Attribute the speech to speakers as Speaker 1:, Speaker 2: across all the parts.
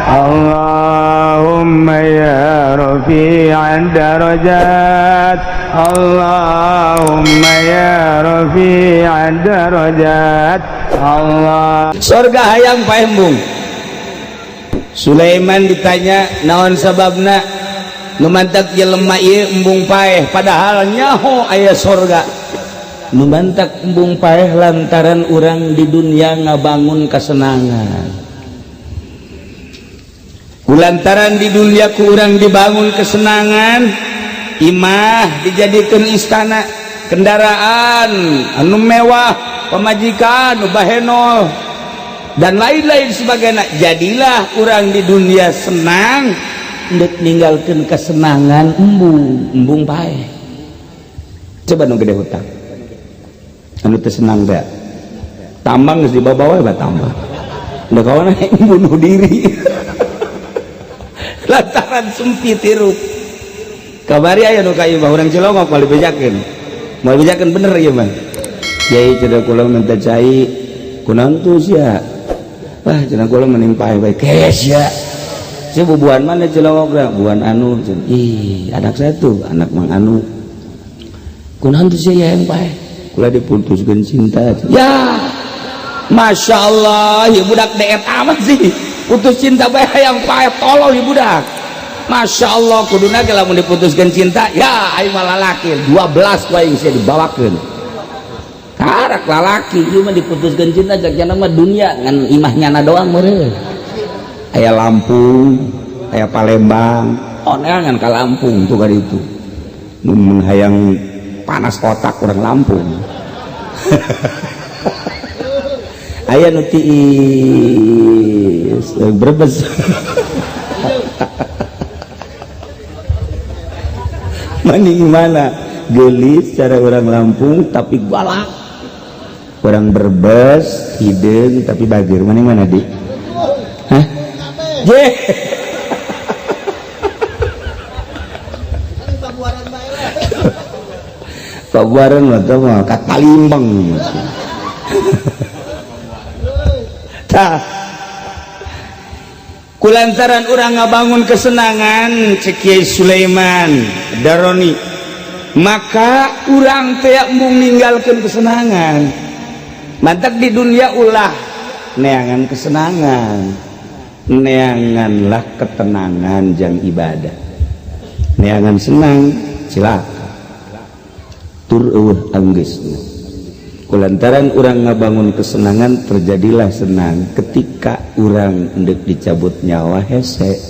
Speaker 1: Allahumma ya rafi'ad darajat, Allahumma ya rafi'ad darajat. Allah
Speaker 2: surga hayang paembung. Sulaiman ditanya naon sababna nu mantak jelema ieu embung paeh, padahal nyaho aya surga. Nu mantak embung paeh lantaran urang di dunia ngabangun kesenangan. Kulantaran di dunia ku urang dibangun kesenangan, imah dijadikan istana, kendaraan anu mewah, pemajikan anu bahenol dan lain-lain sebagainya. Jadilah urang di dunia senang, ndek ninggalkeun kesenangan embung paeh. Coba nu gede hutang anu teu senang teh tambang geus dibawa we tambang da kawana bunuh diri lantaran sempit hirup. Kabari aya nu ka ieu mah urang Cilongok moal bejakeun bener ieu mah. Yai cenah kula minta cai kunaon tuh sia, wah cenah kula mending paeh bae kes ya. Sia bubuhan mana Cilongok da? Bubuhan anu cenah. Ih, anak saya tuh anak Mang Anu. Kunaon tuh sia yang paeh? Kula diputuskeun cinta. Ya. Masya Allah, ya budak deet amat sih. Putus cinta bae hayang paeh tolol ieu budak. Masya Allah, kuduna ge lamun diputuskeun cinta, ya aing mah lalaki 12 wae sia dibawakeun. Karak lalaki ieu mah diputuskeun cinta jakna mah dunia ngan imahnyana doang meureun. Aya Lampung, aya Palembang, oneangan ka Lampung tuh kali itu. Mun hayang panas otak urang Lampung. Aya nu tiis Brebes. Maning mana geulis cara orang Lampung tapi galak. Orang Brebes hideung tapi bageur. Maning mana di? Hah? Je. Pabuaran mah teh mah ka Palimbang. Tah. Kulantaran urang ngabangun kesenangan cek Kiai Sulaiman Daroni, maka urang teh embung ninggalkeun kesenangan. Mantak di dunia ulah neangan kesenangan, neanganlah ketenangan jang ibadah. Neangan senang cilaka tur eueuh anggeusna. Kulantaran urang ngabangun kesenangan terjadilah senang ketika urang endek dicabut nyawa hese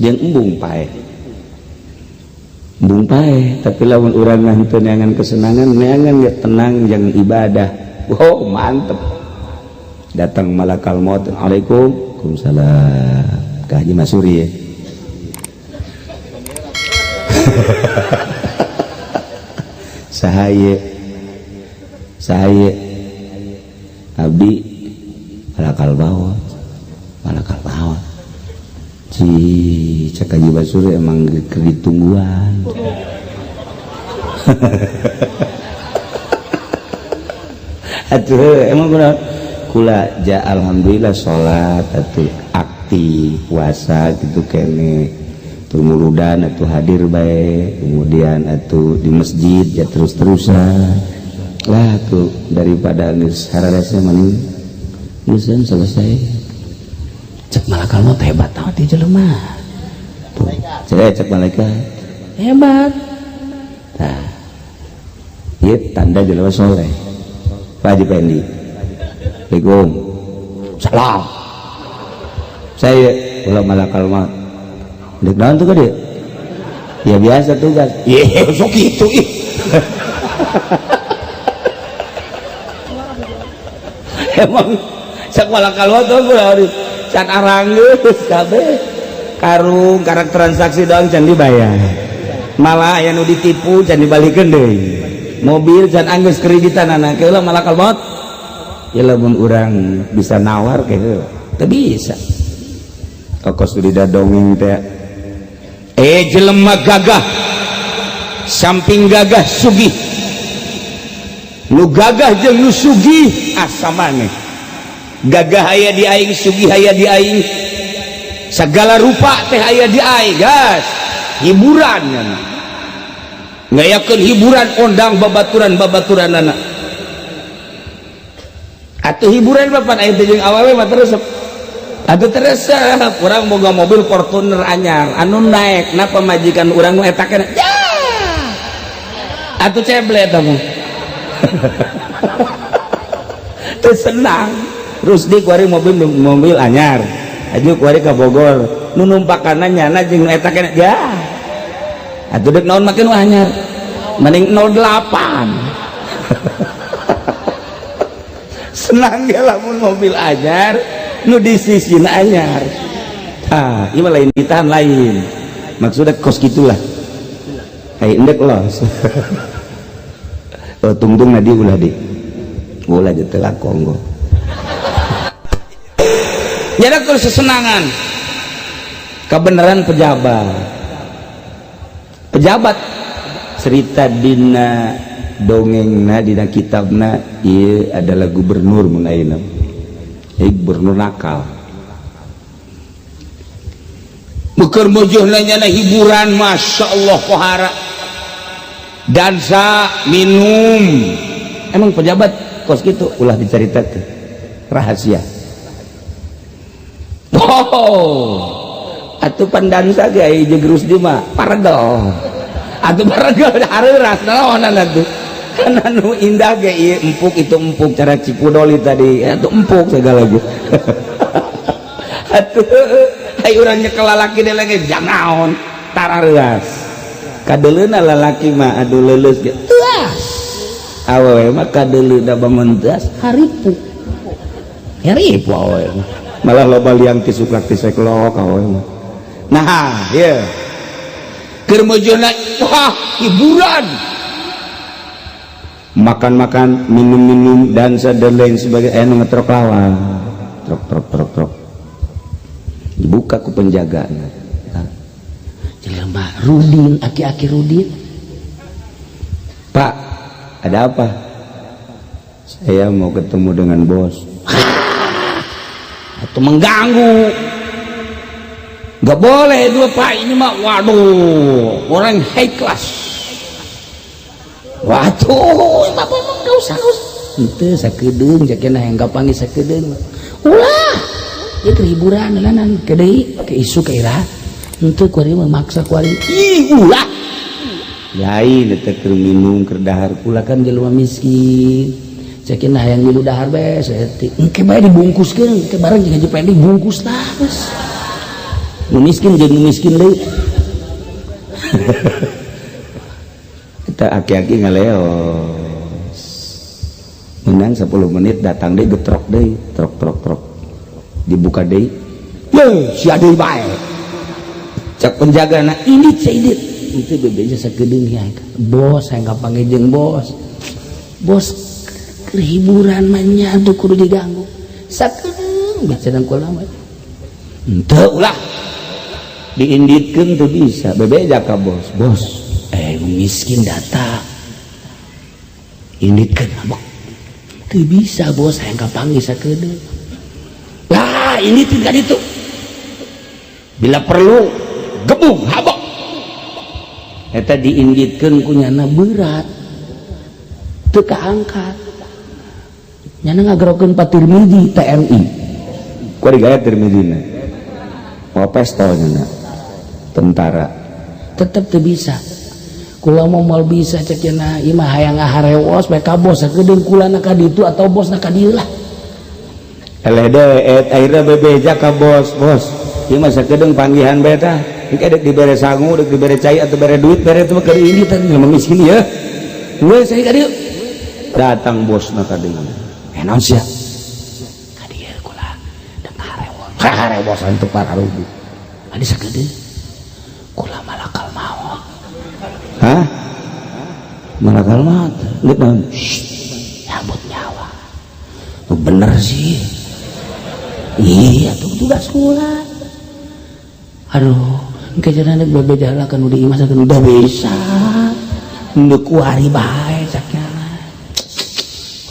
Speaker 2: jeung embung paeh. Embung paeh tapi lamun urang ngahenteu neangan kesenangan, neangan ge tenang jeung ibadah. Wow, mantep. Datang malakal maut, Assalamualaikum. Waalaikumsalam. Ka Haji Masuri ya. Saya abdi malakal bawah ci cek Haji Basuri emang ditungguan. Atuh emang kula ja alhamdulillah salat atuh aktif puasa gitu kene tumuludan atuh hadir bae, kemudian atuh di masjid ya terus-terusan lah tuh daripada geus hararese maning geus selesai. Cek malakal mah hebat tah ti jelema tuh cek malaikat hebat tah ieu tanda jelema soleh. Pak Haji Pendi, Assalamualaikum. Salam. Saya ulah malakal maut. Dek naon tuh ka dia? Ya biasa tugas. Iya, sok kitu ih. Emang sak malakal maut tuh kudu can aranggeus kabeh. Karung karak transaksi doang can dibayar. Malah aya nu ditipu can dibalikeun deui. Mobil dan anggus kreditan anak keula malakal maut ya lamun urang bisa nawar ke heula teu bisa kokos di dongeng teh jelema gagah samping gagah sugih nu gagah jeung nu sugih asa maneh gagah aya di aing sugih aya di aing segala rupa teh aya di ai gas hiburan ngayakeun hiburan ondang babaturan anak atuh hiburan bapak aya teh jeung awewe mah terus atuh teresep urang boga mobil Fortuner anyar anu naik na pamajikan urang nu eta kana ya atuh ceble eta mah teu senang terus di kuari mobil anyar aju kuari ka Bogor nu numpakanna nyana jeung eta kana ya atuh deuk naon make nu anyar mending 08 senang ge lamun mobil anyar nu di sisina anyar tah ieu mah lain ditahan lain maksudnya kos gitulah hai endek los oh tungtung nadi ulah di ulah je teu konggo jadi kalau sesenangan kebenaran pejabat cerita dina dongengna dina kitabna ieu adalah gubernur mun ayeuna gubernur nakal buker mojoh nanya hiburan masya Allah pohara dansa minum emang pejabat kos gitu ulah diceritakan rahasia atuh pandansa ge aya jegrus di mah paregel atuh paregel hareuras naon atuh kan anu indah ge ieu empuk itu empuk cara Cipudoli tadi atuh empuk segala gitu atuh ai urang nyekel lalaki deui lagi jangaon tarareuas kadeuleuna lalaki mah adu leuleus ge teuas awewe mah kadeuleuna bangun teuas haripu awewe malah loba liang tisuklak tiseklok awewe mah nah ieu keur mujuna wah hiburan makan-makan minum-minum dansa dan lain sebagainya anu ngetrok lawan trok dibuka ku penjaganya jelema Rudin aki-aki Rudin Pak ada apa saya mau ketemu dengan bos atau mengganggu nggak boleh itu Pak ini mah waduh orang high class waduh bapak mah gak usah ente sakedeung jakena yang gapangi sakedeung ulah ya kehiburan lanan kedai ke isu ke ira ente kuari memaksa kuari ih ulah lain eta keur minum keur dahar pula kan jelema miskin jakena hayang minum dahar bae saeutik engke bae dibungkuskeun ke bareng jeung haji pendek bungkus tah geus nu miskin jeung nu miskin deui aki-aki ngaleos menang 10 menit datang deh getrok deh trok dibuka deh ye si adeu bae cak penjaga na ini cedit itu bebeja sakedeung ya bos saya nggak panggil jeung bos kehiburan mah nya tuh kudu diganggu sakedeung bicara kula mah henteu ulah diinditkeun tuh bisa bebeja ka bos miskin datang ini kenapa tuh bisa bos saya nggak panggil sakedeung lah ini tinggal itu bila perlu gebung habok eta diinditkeun ku nyana berat teu kaangkat nyana ngagerokeun pa Tirmidzi TNI kuari gaya Tirmidzina pesto nyana tentara tetep teu bisa kula mau bisa cek cenah ieu mah hayang ngaharewos bae ka bos sakedeung kulana ka ditu atau bosna ka dieu lah eleh deet akhirna bebeja ka bos ieu mah sakedeung panggihan bae tah engke deuk dibere sangu deuk dibere cai atau bere duit bere teh keur ini teh mah miskin ya we saya ka dieu datang bosna ka dieu naon sia ka dieu kula deuk ngaharewos untuk para rugi adi sakedeung kula malakal maut hah? Malakal maut lihat naon nyabut nyawa bener sih iya tuh tugas kula aduh kejadian itu berbeda lah kan udah imas kan udah bisa udah kuari baik saknya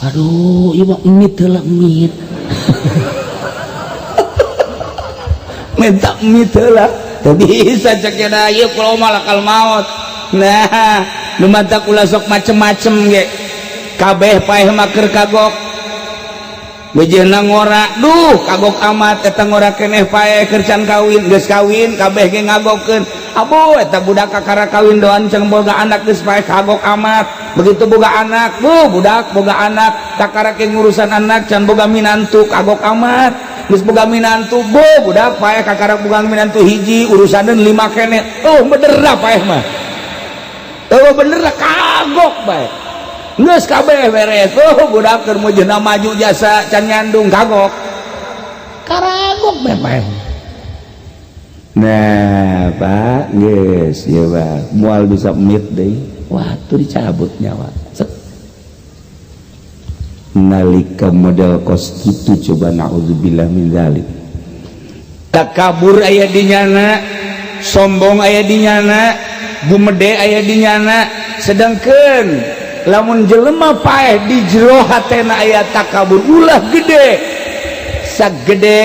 Speaker 2: waduh ibu mit lah mit minta mitelah bisa cekena ieu kulo malakal maut. Nah nu mata kula sok macem-macem ge kabeh paeh mah keur kagok bejeuna ngora duh kagok amat eta ngora keneh paeh keur can kawin geus kawin kabeh ge ngagokkeun abo eta budak kakara kawin doan cenah boga anak geus paeh kagok amat begitu boga anak budak boga anak kakara ke ngurusan anak can boga minantu kagok amat geus boga minantu budak paeh kakara boga minantu hiji urusaneun 5 keneh bener dah paeh mah bener dah kagok bae geus kabeh beres budak keur mujudna maju jasa can nyandung kagok karagok bae paeh. Nah Pak geus ya Pak moal bisa mit deui waktu dicabut nyawa nalika model kos kitu coba naudzubillah min zalik takabur aya di nyana sombong aya di nyana bumede aya di nyana sedangkeun lamun jelema paeh di jero hatena aya takabur ulah gede sagede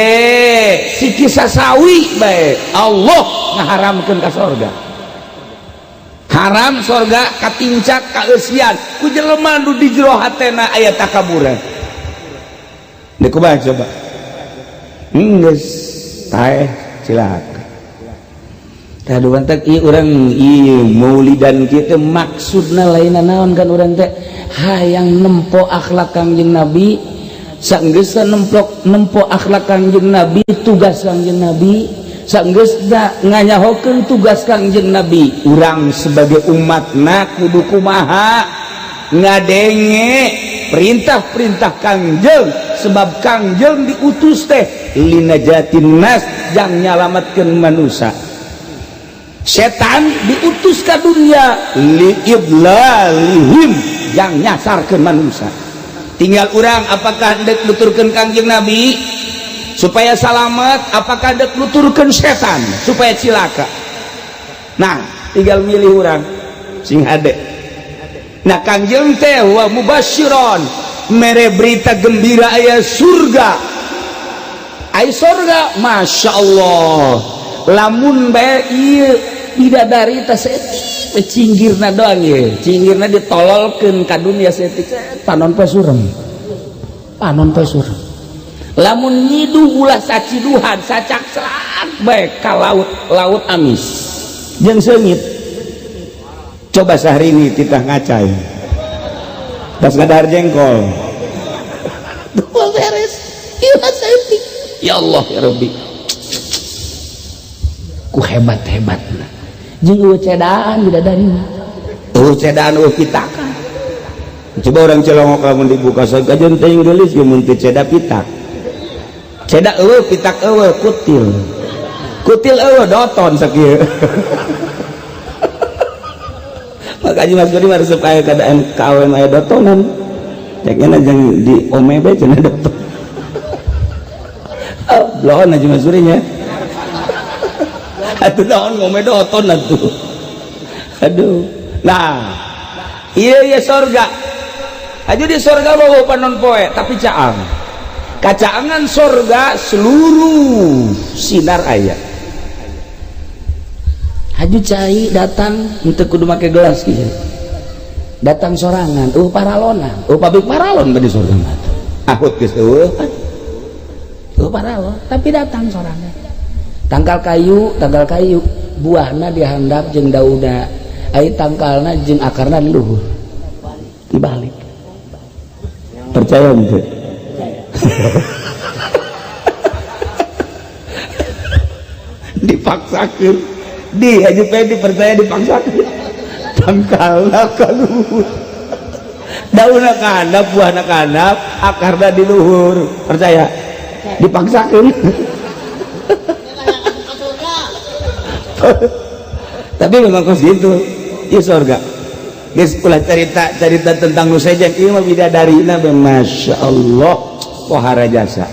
Speaker 2: siki sasawi bae Allah ngaharamkeun ka sorga haram sorga katincak kaeusian ku jelema nu di jero hatena aya takaburan deuk kumaha coba geus paeh silakan tadi mantak orang maulidan kita maksudna lain naon kan orang teh hayang nempo akhlak Kangjeng Nabi sanggeus nempo akhlak Kangjeng Nabi tugas Kangjeng Nabi sanggeus nganyahokeun tugas Kangjeng Nabi urang sebagai umatna kudu kumaha ngadenge perintah-perintah Kangjeng sebab Kangjeng diutus teh linajatin nas jang nyalamatkeun manusia setan diutus ke dunia liidlalihim yang nyasarkan manusia tinggal orang apakah hendak nuturkan Kangjeng Nabi supaya selamat apakah hendak nuturkan setan supaya cilaka nah tinggal milih orang sing hade nah Kangjeng teh wa mubasyiron mere berita gembira aya surga aya surga Masya Allah lamun bae ieu bidadari teh setik cinggirna doang ye cinggirna ditololkeun ka dunia setik panon poe surem lamun nyidu ulah saciduhan sacak serat bae ka laut amis jeung seungit coba sahrini titah ngacai pas ngadahar jengkol tuh beres ieu setik ya Allah ya Rabbi ku hebat-hebatna jeung eueuh cedaan bidadari cedaan pitakan coba orang Cilongok lamun dibuka sagajeun teuing geulis ge mun teu ceda pitak ceda eueuh pitak eueuh kutil eueuh doton sakieu makanya Mas Gori mah resep aya keadaan kawen aya dotonan cekna jeung di omebe cenah doton bloon aja Mas Gori nya atuh naon ngome doton atuh aduh nah iya sorga aja di sorga bawa panon poe tapi caang kacaangan sorga seluruh sinar ayat haju cai datang untuk kudu make gelas kieu datang sorangan paralona pabrik paralon di sorga mah ahut geus paralon tapi datang sorangan tangkal kayu buahna dihandap jeung daunna ai tangkalna jeung akarna di luhur dibalik percaya henteu dipaksakeun di haji pedi percaya dipaksakeun tangkalna ka luhur daunna ka handap buahna ka handap akarna di luhur percaya dipaksakeun tapi memang kos gitu ya surga guys ulah cerita tentang nusajak ini mah bidadarina Masya Allah pohara jasa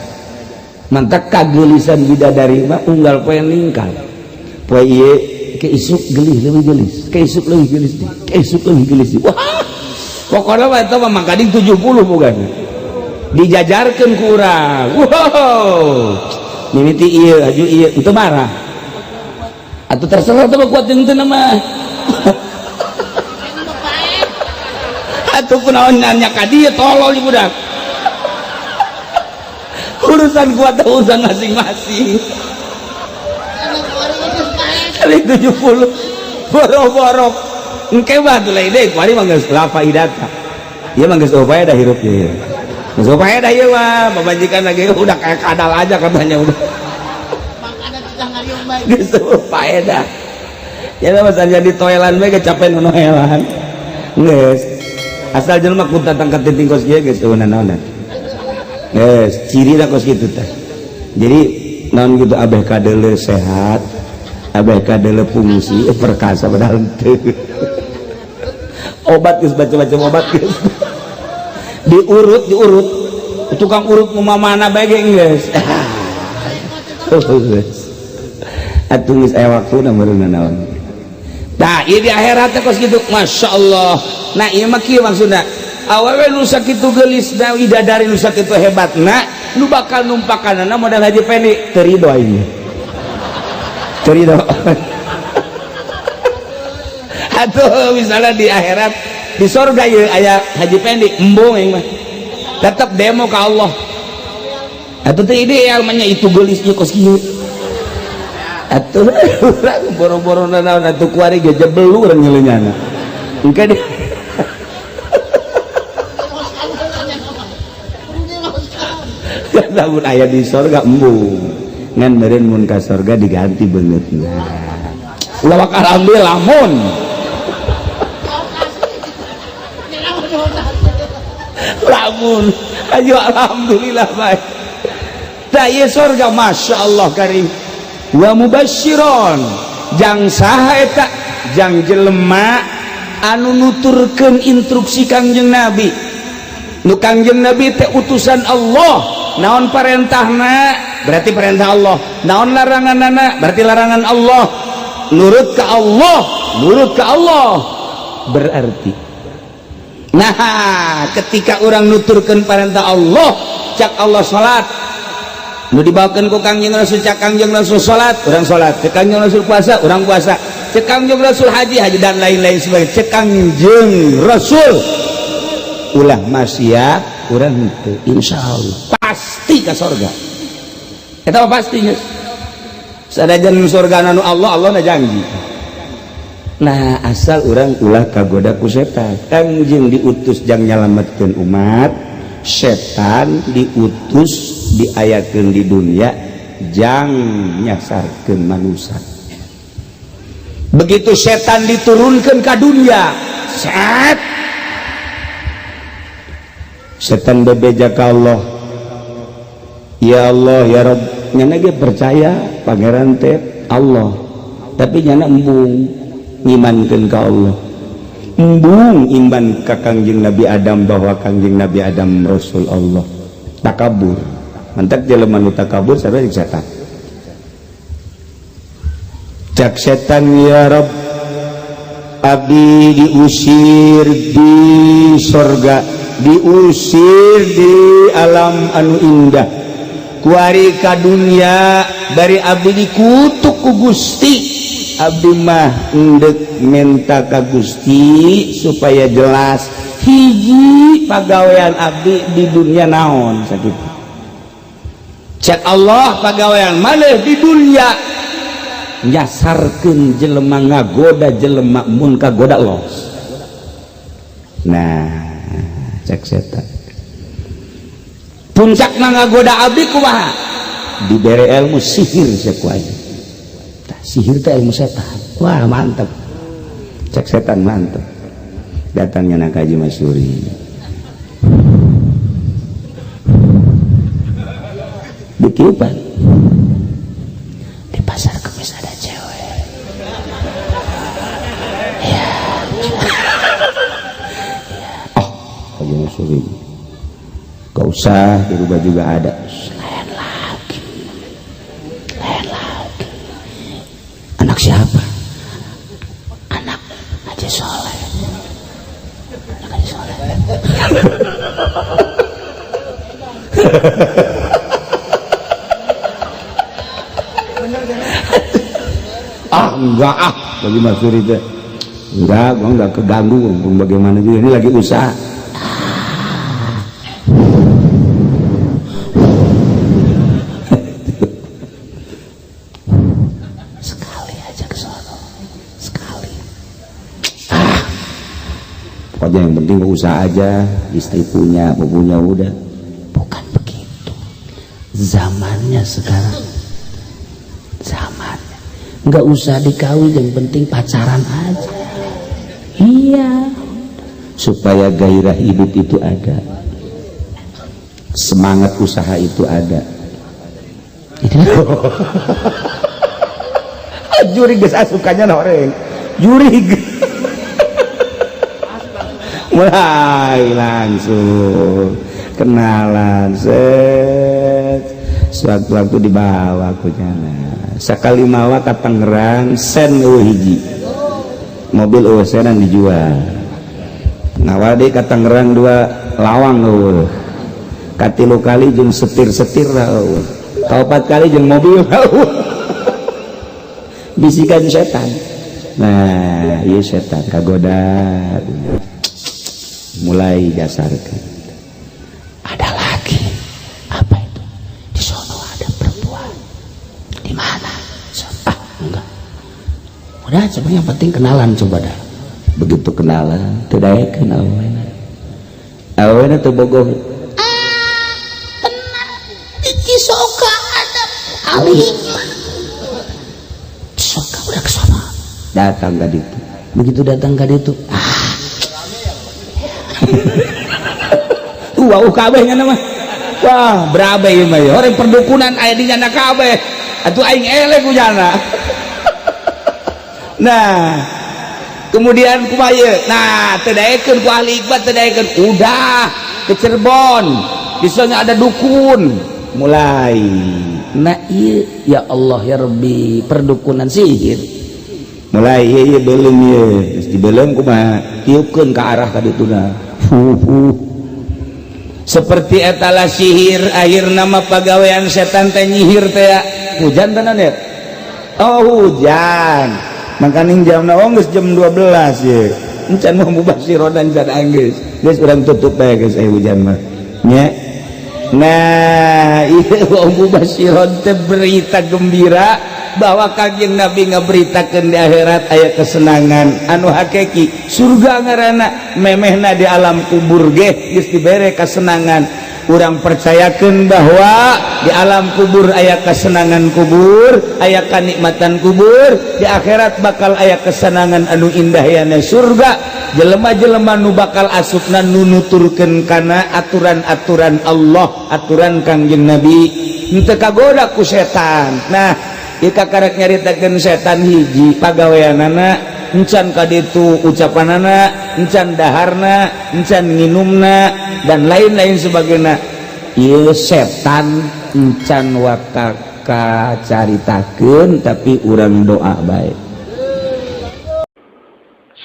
Speaker 2: mantak kagelisan bidadari mah unggal poe ningkal poe ieu ke isuk gelis leuwih gelis ke isuk leuwih gelis wah pokoknya mah eta mah mangkading 70 bukan dijajarkeun ku urang wow mimiti iya aju iya itu marah atau terserah tuh kuat yang itu nama atau kunaon nanya kadi tolol ibu dah urusan kuat urusan masing-masing kali 70 boro-boro engke bah tuh lain deh kuari mah geus la faidata ieu mah geus upaya dah hirup ieu geus upaya dah ieu mah babajikan lagi udah kayak kadal aja katanya udah geus upaya dah ya mah jadi toilan we kecapean noelan geus asal jelema kun datang ka titing kos kieu geus eueuh-eueuh geus ciri da kos kitu teh jadi naon gitu abeh kadeule sehat abeh kadeule fungsi perkasa padahal teu obat geus baca-baca obat geus diurut tukang urut mamana bae geus atuh geus aya waktuna meureunna naon tah ieu di akhirat teh kos kitu masyaallah nah ieu mah kieu maksudna awewe nu sakitu geulisna widadari nu sakitu hebatna nu bakal numpakanana modal haji pendek teu ridho ieu teu ridho atuh misalnya di akhirat di surga ieu aya haji pendek embung yang mah tetep demo ka Allah atuh teu ideal mah nya itu geulisnya kos kieu atuh urang boro-boro naon atuh kuari ge jebel urang nyeuleunnyana engke di lamun aya di surga embung ngan meureun mun ka surga diganti beungeutna ulah alhamdulillah lamun lamun ayo alhamdulillah baik da ieu surga masyaallah karim wa mubasysyiron jang saha eta jang jelema anu nuturkeun instruksi Kangjeng Nabi nu Kangjeng Nabi teh utusan Allah naon perintahna berarti perintah Allah naon laranganna berarti larangan Allah nurut ke Allah berarti nah ketika orang nuturkan perintah Allah cak Allah salat nu dibawakan ku Kangjeng Rasul cak Kangjeng Rasul salat orang salat cak Kangjeng Rasul puasa orang puasa cak Kangjeng Rasul haji dan lain-lain sebagainya cak Kangjeng Rasul ulah maksiat urang henteu insyaallah pasti ka surga eta pasti geus sadajan surga anu Allah na janji nah asal urang ulah kagoda ku setan Kangjeng diutus jang nyalametkeun umat setan diutus diayakeun di dunia jang nyasarkeun manusia begitu setan diturunkeun ka dunia setan bebeja ka Allah ya Allah ya Rabb nyana ge percaya pangeran teh Allah tapi nyana embung ngimankeun ka Allah embung iman ka Kangjeng Nabi Adam bahwa Kangjeng Nabi Adam Rasul Allah takabur mantap jelema nu takabur sabari setan cak setan ya Rabb abdi diusir di surga diusir di alam anu indah kuari ka dunia dari abdi dikutuk ku Gusti abdi mah endek menta ka Gusti supaya jelas hiji pagawean abdi di dunia naon sakitu cek Allah pagawean maneh di dunia nyasarkeun jelema ngagoda jelema mun kagoda los nah cek setan puncakna ngagoda abdi kumaha dibere ilmu sihir sakuanya sihir teh ilmu setan wah mantep cek setan mantep datangnya nak Haji Masyuri ditiupan di pasar kemis ada cewek ya Haji Masyuri gak usah dirubah juga ada lain lagi anak siapa anak Haji Soleh anak Haji Soleh enggak bagi Mas Suri teh enggak, gua enggak keganggu bagaimana juga ini lagi usaha. Sekali aja ke sono, sekali. Pokoknya yang penting usaha aja, istri punya, punya udah. Bukan begitu. Zamannya sekarang, zamannya nggak usah dikawin, yang penting pacaran aja. Iya, supaya gairah hidup itu ada, semangat usaha itu ada. Juri geus asukanya noreng, juri mulai langsung kenalan set, sewaktu-waktu dibawa ku jalan sakali mawa ka Tangerang sen hiji mobil senan dijual ngawal deh ka Tangerang 2 lawang katilu kali jeung setir-setir kaopat kali jeung mobil bisikan setan. Nah iya setan kagoda mulai dasarkan. Ada lagi apa itu di sono ada perempuan di mana enggak udah coba yang penting kenalan coba dah. Begitu kenalan tedayakeun awena teu bogoh tenang di soka ada ali soka udah ke sono datang ke ditu. Begitu datang ke ditu wow kabeh nya mah wah berabe ieu mah orang perdukunan aya di nyana kabeh atuh aing eleh ku nyana. Nah kemudian kumaha nah teu daekeun ku ahli hikmat teu daekeun udah ke Cirebon di sana ada dukun mulai nah ieu ya Allah ya Rabbi perdukunan sihir mulai ieu beuleum ieu geus dibeuleum kumaha tiupkeun ka arah ka dituna seperti etala sihir akhir nama pagawean setan teh nyihir teh ya hujan tenan ya oh hujan makanya jamna geus jam 12 ya encan mau mubasyiron dan can anggeus geus urang tutup bae geus hujan mah nya nah ieu mubasyiron teh berita gembira bahwa Kangjeng Nabi ngaberitakeun di akhirat aya kesenangan anu hakiki surga ngaranna memehna di alam kubur ge geus dibere kesenangan. Urang percayakeun bahwa di alam kubur aya kesenangan kubur, aya kanikmatan kubur, di akhirat bakal aya kesenangan anu indah yana surga. Jelema-jelema nu bakal asupna nu nuturkeun kana aturan-aturan Allah, aturan Kangjeng Nabi, henteu kagoda ku setan. Nah ika karek nyaritakeun setan hiji pagaweanana encan kaditu ucapanana encan daharna encan nginumna dan lain-lain sebagainya. Ieu setan encan wakaka caritakeun tapi urang doa bae.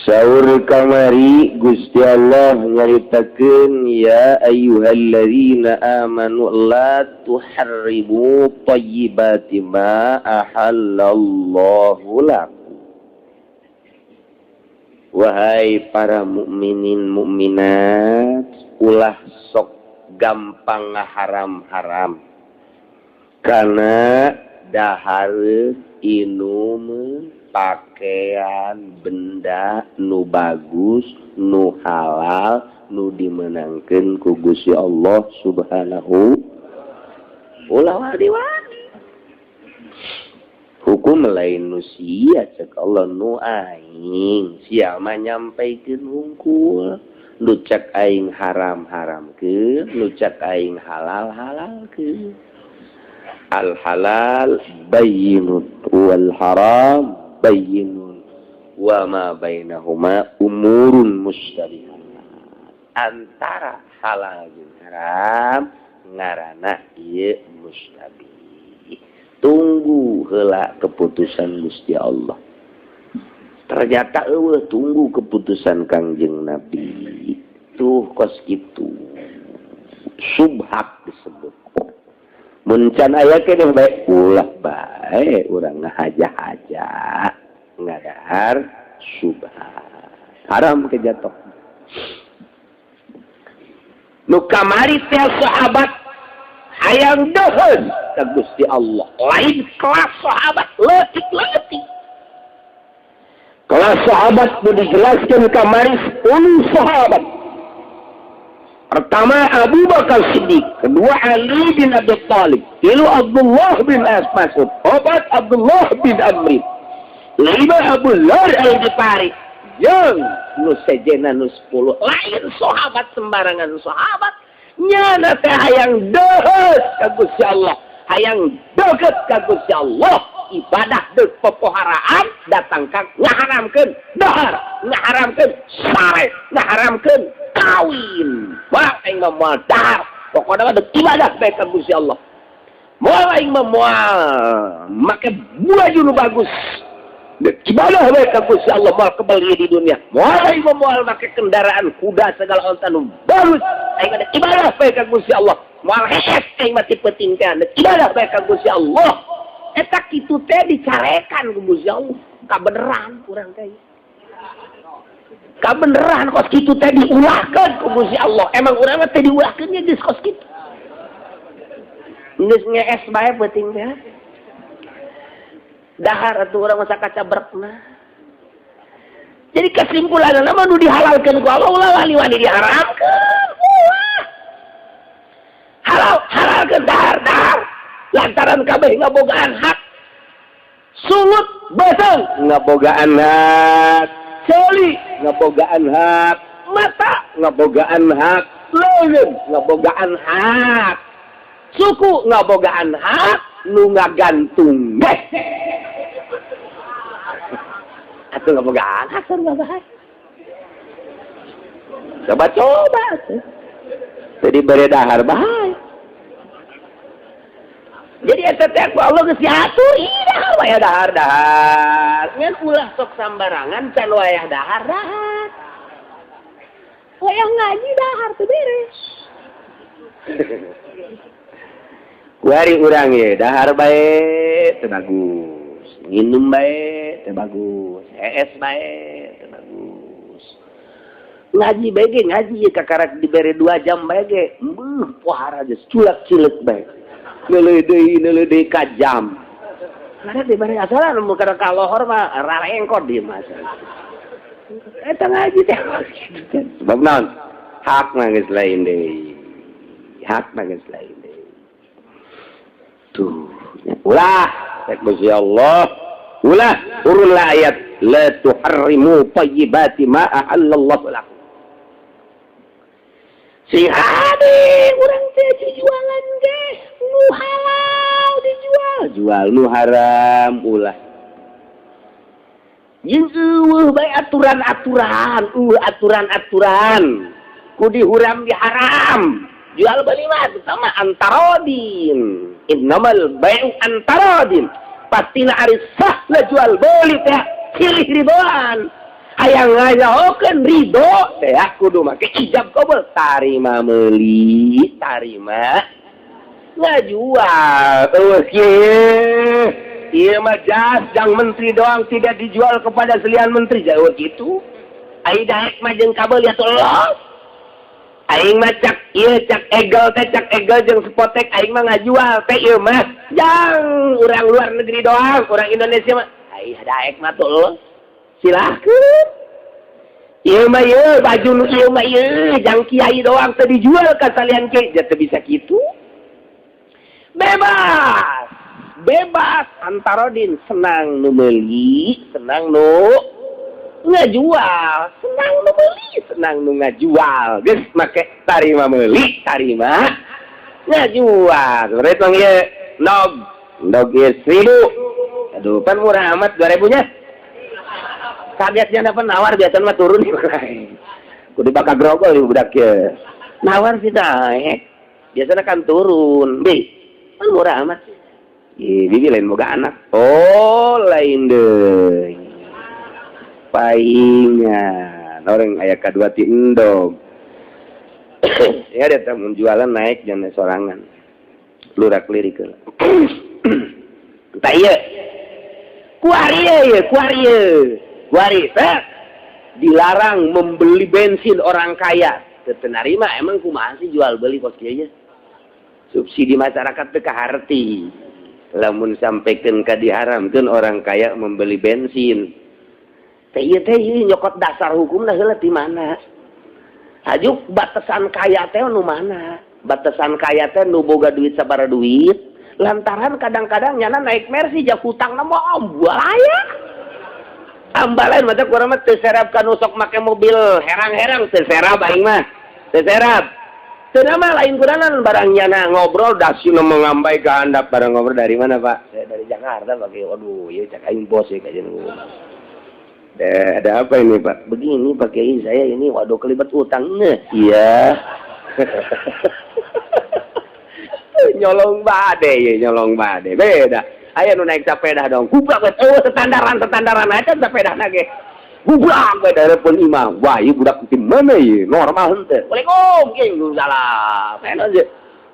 Speaker 2: Saur kamari Gusti Allah nyaritakeun ya ayyuhalladzina amanu la tuharrimu thayyibati ma ahallallahu lakum. Wahai para mukminin mukminat, ulah sok gampang ngaharam-haram karena dahar inum pakaian benda nu bagus nu halal nu dimenangkeun ku Gusti Allah Subhanahu ulah wadi-wadi hukum lain nu sia cek Allah nu aing sia mah nyampaikeun hungkul nu cek aing haram-haramkeun nu cek aing halal-halalkeun. Al halal bayyinun wal haram bayyinun wa ma bainahuma umurun mustabihat. Antara halal jeung haram ngaranna ieu mustabih. Tunggu heula keputusan Gusti Allah. Ternyata eueuh tunggu keputusan Kangjeng Nabi. Tuh kos kitu. Subhat disebut.
Speaker 3: Muncan aya kene bae ulah bae urang ngahaja-haja ngadahar subhan haram kejatuh nu kamari teh sahabat hayang deuheun ka Gusti Allah lain kelas sahabat leutik-leutik kelas sahabat nu dijelaskeun kamari 10 sahabat. Pertama Abu Bakar Siddiq, kedua Ali bin Abi Thalib, tilu Abdullah bin Mas'ud, opat Abdullah bin Amr, lima Abu Dzar al-Ghifari, jeung nu sejena nu 10 lain sahabat sembarangan sahabat nyana teh hayang deuheut ka Gusti Allah, hayang deukeut ka Gusti Allah, ibadah deuk pepoharaan datang ka ngaharamkeun dahar, ngaharamkeun sare, ngaharamkeun kawin. Wah, aing mah moal dahar. Pokona mah deuk ibadah bae ka Gusti Allah. Moal aing mah moal make baju nu bagus. Deuk ibadah bae ka Gusti Allah moal kebeli di dunia. Moal aing mah moal make kendaraan kuda segala onta nu bagus. Aing deuk ibadah bae ka Gusti Allah. Moal hees aing mah tipe-tipe deuk ibadah bae ka Gusti Allah. Eta kitu teh dicarekan ku Gusti Allah. Kabeneran urang teh. Kabeneran kos kitu teh diulahkeun ku Gusti Allah. Emang urang teh diulahkeun nya geus kos kitu. Geus ngees bae peuting teh. Dahar atuh urang masa kacabrekna. Jadi kesimpulanna mah nu dihalalkeun ku Allah ulah wani-wani diharamkeun. Halalkeun dahar. Lantaran kabeh ngabogaan hak. Sulut basang ngabogaan hak. Celi ngabogaan hak. Mata ngabogaan hak. Leungeun ngabogaan hak. Suku ngabogaan hak. Nu ngagantung deh. Atuh ngabogaan hak kan ngabogaan. Coba. Jadi beredahar bahaya. Jadi eta teh ku Allah geus diatur ida wayah dahar. Ngan ulah sok sambarangan can wayah dahar. Wayah ngaji dahar teu beres. Kuari urang ye dahar bae teu bagus. Nginum bae teu bagus. Hees bae teu bagus. Ngaji bae ge ngaji ye kakarak dibere 2 jam bae ge. Pohara geus culak-cileuk bae. Neleudeuy ka jam. Karena di bari asalan mun kada kalohor mah rarengkot dieu mah. Eta ngaji teh. Sebab naon? Hak mah geus lain deui. Hak mah geus lain deui. Tuh, ulah tek Gusti Allah. Ulah urun ayat la tuharrimu thayyibati ma ahallallahu lakum. Si hade urang teh jualan teh nu halal dijual nu haram ulah jeung eueuh bae aturan-aturan ku dihuram diharam jual beli mah sama antarodin innamal bai'u antarodin pastina ari sah na jual beli teh silih ridhoan hayang ngayaokeun ridho teh kudu make ijab qabul tarima meuli tarima ngajual iya mah jas jang menteri doang tidak dijual kepada selian menteri jauh gitu aing daek mah jeung kabel ya tolong aing mah cak egel jeung spotek aing mah ngajual teh ieu mah jang urang luar negeri doang urang Indonesia mah aing daek mah tolong silahkeun ieu mah ieu baju nu ieu mah ieu jang kiai doang teh dijual ka salian kiai teu bisa kitu. Bebas antarodin senang nu meuli senang nu ngajual senang nu meuli senang nu ngajual geus make tarima meuli tarima ngajual berarti mah ieu nog ieu 1000 aduh kan murah amat 2000 nya kagetnya dapat nawar biasa mah turun kudu bakal grogol ieu budak ieu nawar sih naik biasanya kan turun kan murah amat. Bibi lain boga anak. Oh, lain deui. Paingan. Orang aya kadua ti endog. Ya ada tamu jualan naik jangan sorangan. lurak lirik tak iya kuari dilarang membeli bensin orang kaya tertenarima emang kumaha sih jual beli kos kieu subsidi masyarakat teu kaharti lamun sampaikan ka diharamkeun orang kaya membeli bensin teh ieu nyokot dasar hukumna heula di mana hajuk batasan kaya teh nu mana batasan kaya teh nu boga duit sabaraha duit lantaran kadang-kadang nyana naik Mercy jak hutangna mah ambalaya ambalain mata kurang mah teu serap ka nu sok make mobil herang-herang teu serap aing mah teu serap teu mah lain kurangan barang nyana ngobrol dasina mengambai ka handap barang ngobrol dari mana Pak saya dari Jakarta pakai waduh ieu cak aing bos ya kajian ada apa ini Pak begini Pak Kiai saya ini waduh kelibat utang iya nyolong bade beda aya nu naik sepeda dong gubrak standaran aja sepeda nage gubrak we darepeun imam wah ieu budak di mana ieu normal henteu Waalaikumsalam king salam enak je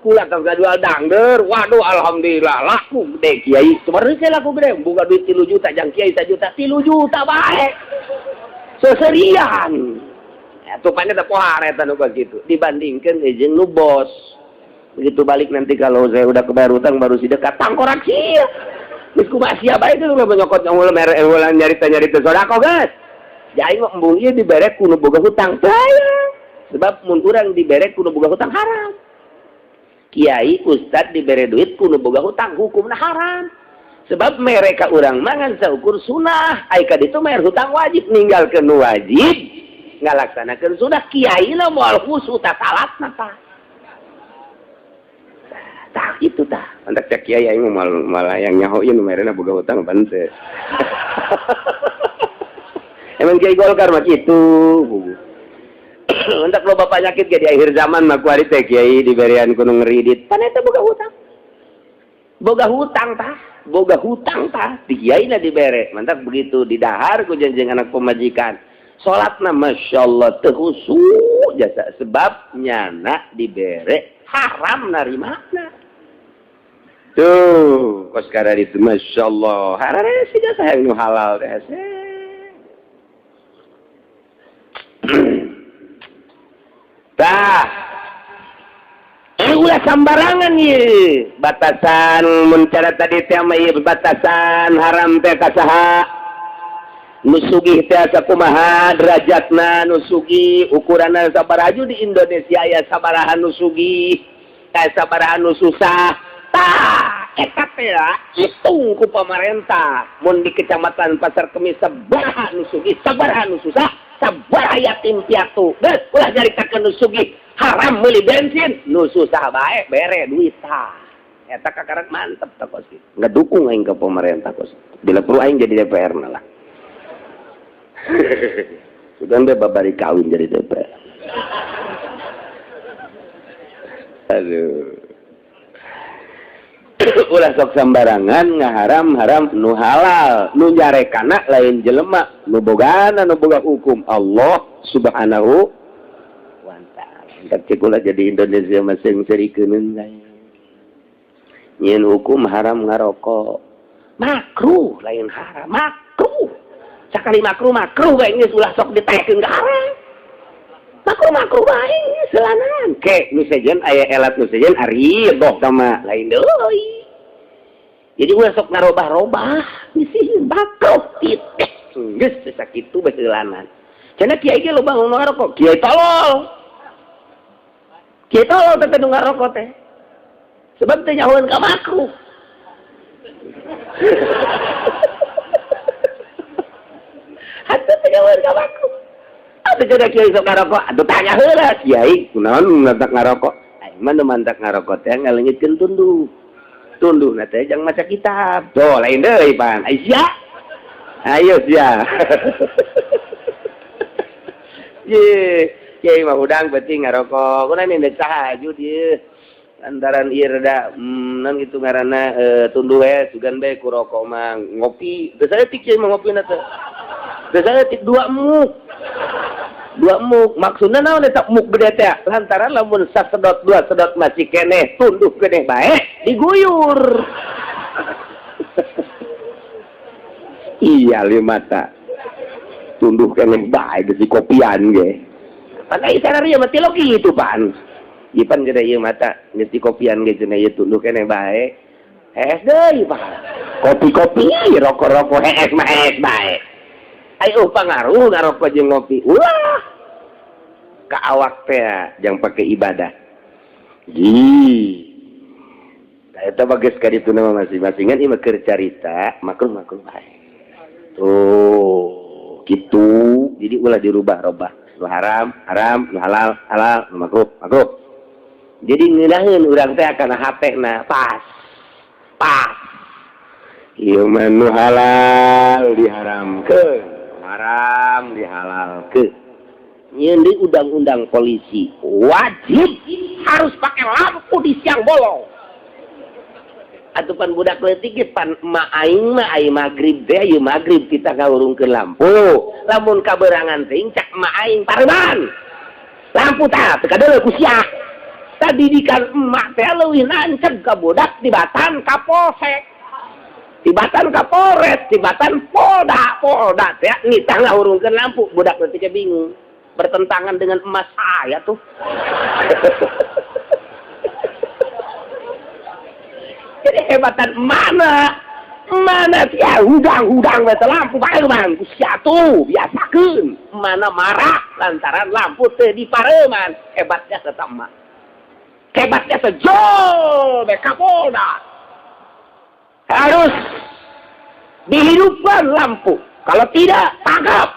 Speaker 3: kula tong jual dangder waduh alhamdulillah laku gede kiai sebenarnya saya laku gede buka duit 3 juta jang kiai 1 juta 3 juta bae seserian ya tupanya teh pohar eta nu begitu dibandingkeun jeung nu bos begitu balik nanti kalau saya udah kebayar utang baru si dekat tangkorak sia geus kumaha sia bae teh ulah nyokot ulah nyarita sodako guys jadi embung ieu dibere kudu boga hutang saya sebab mun urang dibere kudu boga hutang haram kiai ustad dibere duit kudu boga hutang hukumna haram sebab mereka urang mangan saukur sunah ai ka ditu mayar hutang wajib ninggalkeun nu wajib ngalaksanakeun sunah kiai na moal khusus tasalatna tah tah itu tah antak cek kiai aing malah yang nyahoin merena boga hutang bante emang kiai Golkar mah kitu untuk lo bapak nyakit ke di akhir zaman mah kuari teh kiai diberian kudu ngeridit pan eta boga hutang tah di kiai na dibere mantap begitu didahar ku janjing anak pemajikan salatna masyaallah teu khusyuk jasa sebab nyana dibere haram narimana tuh kos kada itu masyaallah harare sih jasa yang nu halal teh tah ulah sambarangan ye batasan mencara tadi teh mah ieu batasan haram teh kasaha nu sugih teh sakumaha derajatna nu sugih ukuranna sabaraha di Indonesia aya sabaraha nu sugih aya sabaraha nu susah tah eta teh hitung ku pamarentah mun di kecamatan Pasar Kemis sabaraha nu sugih sabaraha nu susah sabaraha yatim piatu geus ulah nyaritakeun nu sugih haram meuli bensin nu susah bae bere duit tah eta kakarak mantep tah kos ngedukung aing ke pemerintah kos bila perlu aing jadi DPR na lah sudah be babari kawin jadi DPR aduh ulah sok sambarangan ngaharam-haram nu halal nu nyarekana lain jelema nu bogana nu boga hukum Allah subhanahu wa ta'ala cek ulah jadi Indonesia masing serikeun nyeun hukum haram ngarokok makruh lain haram makruh sakali makruh bae geus ulah sok ditekeun ka haram makruh bae selanan ke nu sejen aya elat nu sejen ari boh sama lain deui jadi ulah sok ngarobah-robah misi makruh titik geus sakitu bae selanan cenah kiai ge loba ngomong ngarokok kiai tolol teh nu ngarokok teh sebab teh nyahoeun ka makruh atuh teh nyahoeun ka makruh atuh cenah kiai sok ngarokok atuh tanya heula kiai kunaon mantak ngarokok aing mah mantak ngarokok teh ngaleungitkeun tunduh na teh jangan maca kitab tuh lain deui pan aisyah ayo sia ye kiai mah udang penting ngarokok kuna mindek tahajud ieu lantaran ieu rada nan kitu ngaranna tunduh we sugan bae ku rokok mah ngopi teu saeutik kiai mah ngopina teh teu saeutik 2 muk dua muk maksudna naon eta muk gede teh lantaran lamun sasedot dua sedot masih keneh tunduh keneh bae diguyur. Iya limata tunduh keneh bae geus kopian ge. Pan ai sanaria mah tilo kitu pan. Ipan gede ieu mata geus kopian ge cenah ieu tunduh keneh bae. Es deui pan. Kopi-kopi rokok-rokok es mah es bae. Ayo pangaruh ngarokok jeung ngopi. Ulah. Ka awak teh jang pake ibadah. Eta bagus ka ditu nama masing-masingan ieu keur carita makruh-makruh bae. Tuh, gitu. Jadi ulah dirubah-rubah. Nu haram, haram, nu halal, halal, nu makruh, makruh. Jadi ngeunaheun urang teh kana hatena pas. Pas. Ieu mah nu halal diharamkeun. Haram dihalalkeun. Nyeun deui undang-undang polisi wajib harus pakai lampu di siang bolong. Atupan budak leutik ge pan emak aing mah aya magrib teh ieu magrib kita ngawurungkeun lampu. Lamun kaberangan teh cak emak aing pareman. Lampu tah teu kadeuleu ku sia. Tadidikan emak teh leuwih nanceg ka budak tibatan kapolsek. Tibatan Kapolres, tibatan Polda teh nitah ngahurungkeun lampu, budak leutik bingung. Bertentangan dengan emas saya tuh. Jadi hebatan mana ya hudang we lampu pareman ku sia tuh biasakeun. Mana marah lantaran lampu teu dipareman. Hebatnya eta mah. Hebatnya teh jol be Kapolda. Harus dihidupkan lampu. Kalau tidak, tangkap.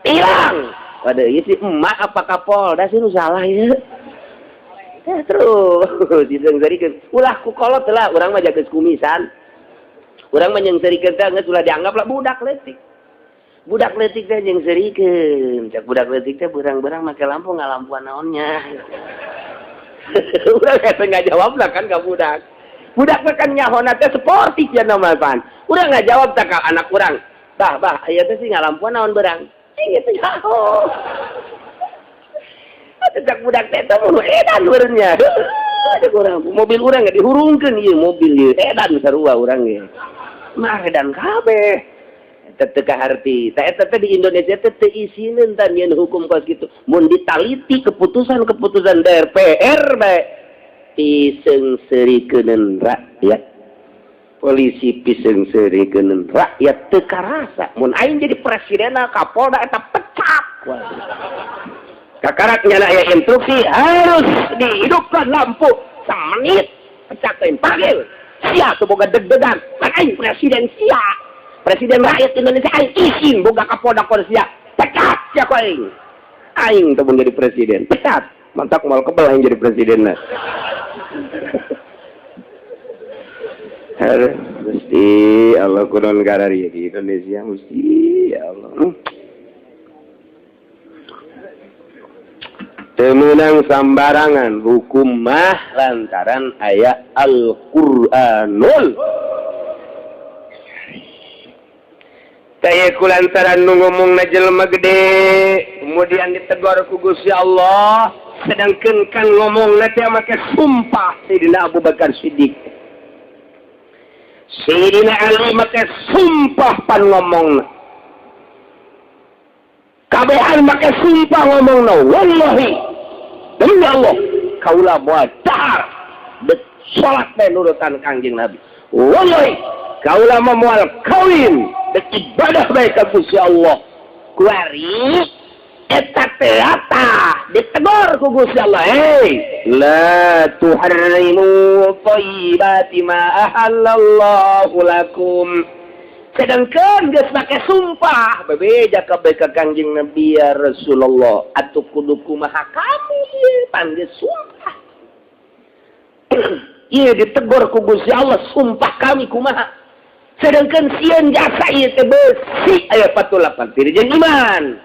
Speaker 3: Hilang. Waduh, ini si emak apa Kapolda sih nu salah ya. Terus disengsarikeun. Ulah ku kolot lah, urang mah jageus kumisan. Urang mah nyengsarikeun teh geus ulah dianggap lah budak leutik. Budak leutik teh nyengsarikeun. Cak budak leutik teh beurang-beurang make lampu ngalampuan naonnya. Urang teh ngajawab lah kan ka budak. Budak makan nyahona teh sportif ya nama pan. Urang nggak jawab tak anak urang. Bah, aya teh sih ngalampuan naon berang. Gitu nyaho. Tetap budak teh teh mun edan urangnya. Ada urang mobil urang nggak dihurungkeun ieu mobil ieu edan sarua urang ge. Mah edan kabeh. Teu kaharti. Tah eta teh di Indonesia teh teu isieun tan nyeun hukum kos kitu. Mun ditaliti keputusan DPR bae pisengsarikeun rakyat. Polisi pisengsarikeun rakyat teu karasa. Mun aing jadi presidenna Kapolda eta pecat. Waduh. Kakarak nyana aya instruksi harus dihidupkan lampu semenit. Pecat teh panggil. Sia teu boga deg-degan. Kan aing presiden sia. Presiden rakyat Indonesia aing izin boga Kapolda sia. Pecat sia ku aing. Aing teu jadi presiden. Pecat. Mantak mal kebal aing jadi presidenna. Mesti Allah kunon garari di Indonesia mesti ya Allah. Temenang sambarangan hukum mah lantaran ayat Al-Qur'anul. Kaya kulantaran nu ngomongna jelema gede kemudian ditegur ku Gusti Allah sedangkan kan ngomongna teh make sumpah Sayyidina Abu Bakar Siddiq. Sayyidina Ali make sumpah pan ngomongna. Kabehan make sumpah ngomongna. Wallahi demi Allah kaula moal dahar salat bae nurutan Kangjeng Nabi. Wallahi kaula moal kawin dek ibadah bae ka Gusti Allah. Kuari eta teh ditegur ku Gusti Allah. Hei, la tuharrimu thayyibati ma ahallallahu lakum. Sedangkan geus make sumpah bebeja kabeh ka Kangjeng Nabi ya Rasulullah atuh kudu kumaha kami ieu pan geus sumpah. Ieu ditegur ku Gusti Allah sumpah kami kumaha. Sedangkan sieun jasa ieu teh besi aya 48 dirjen iman.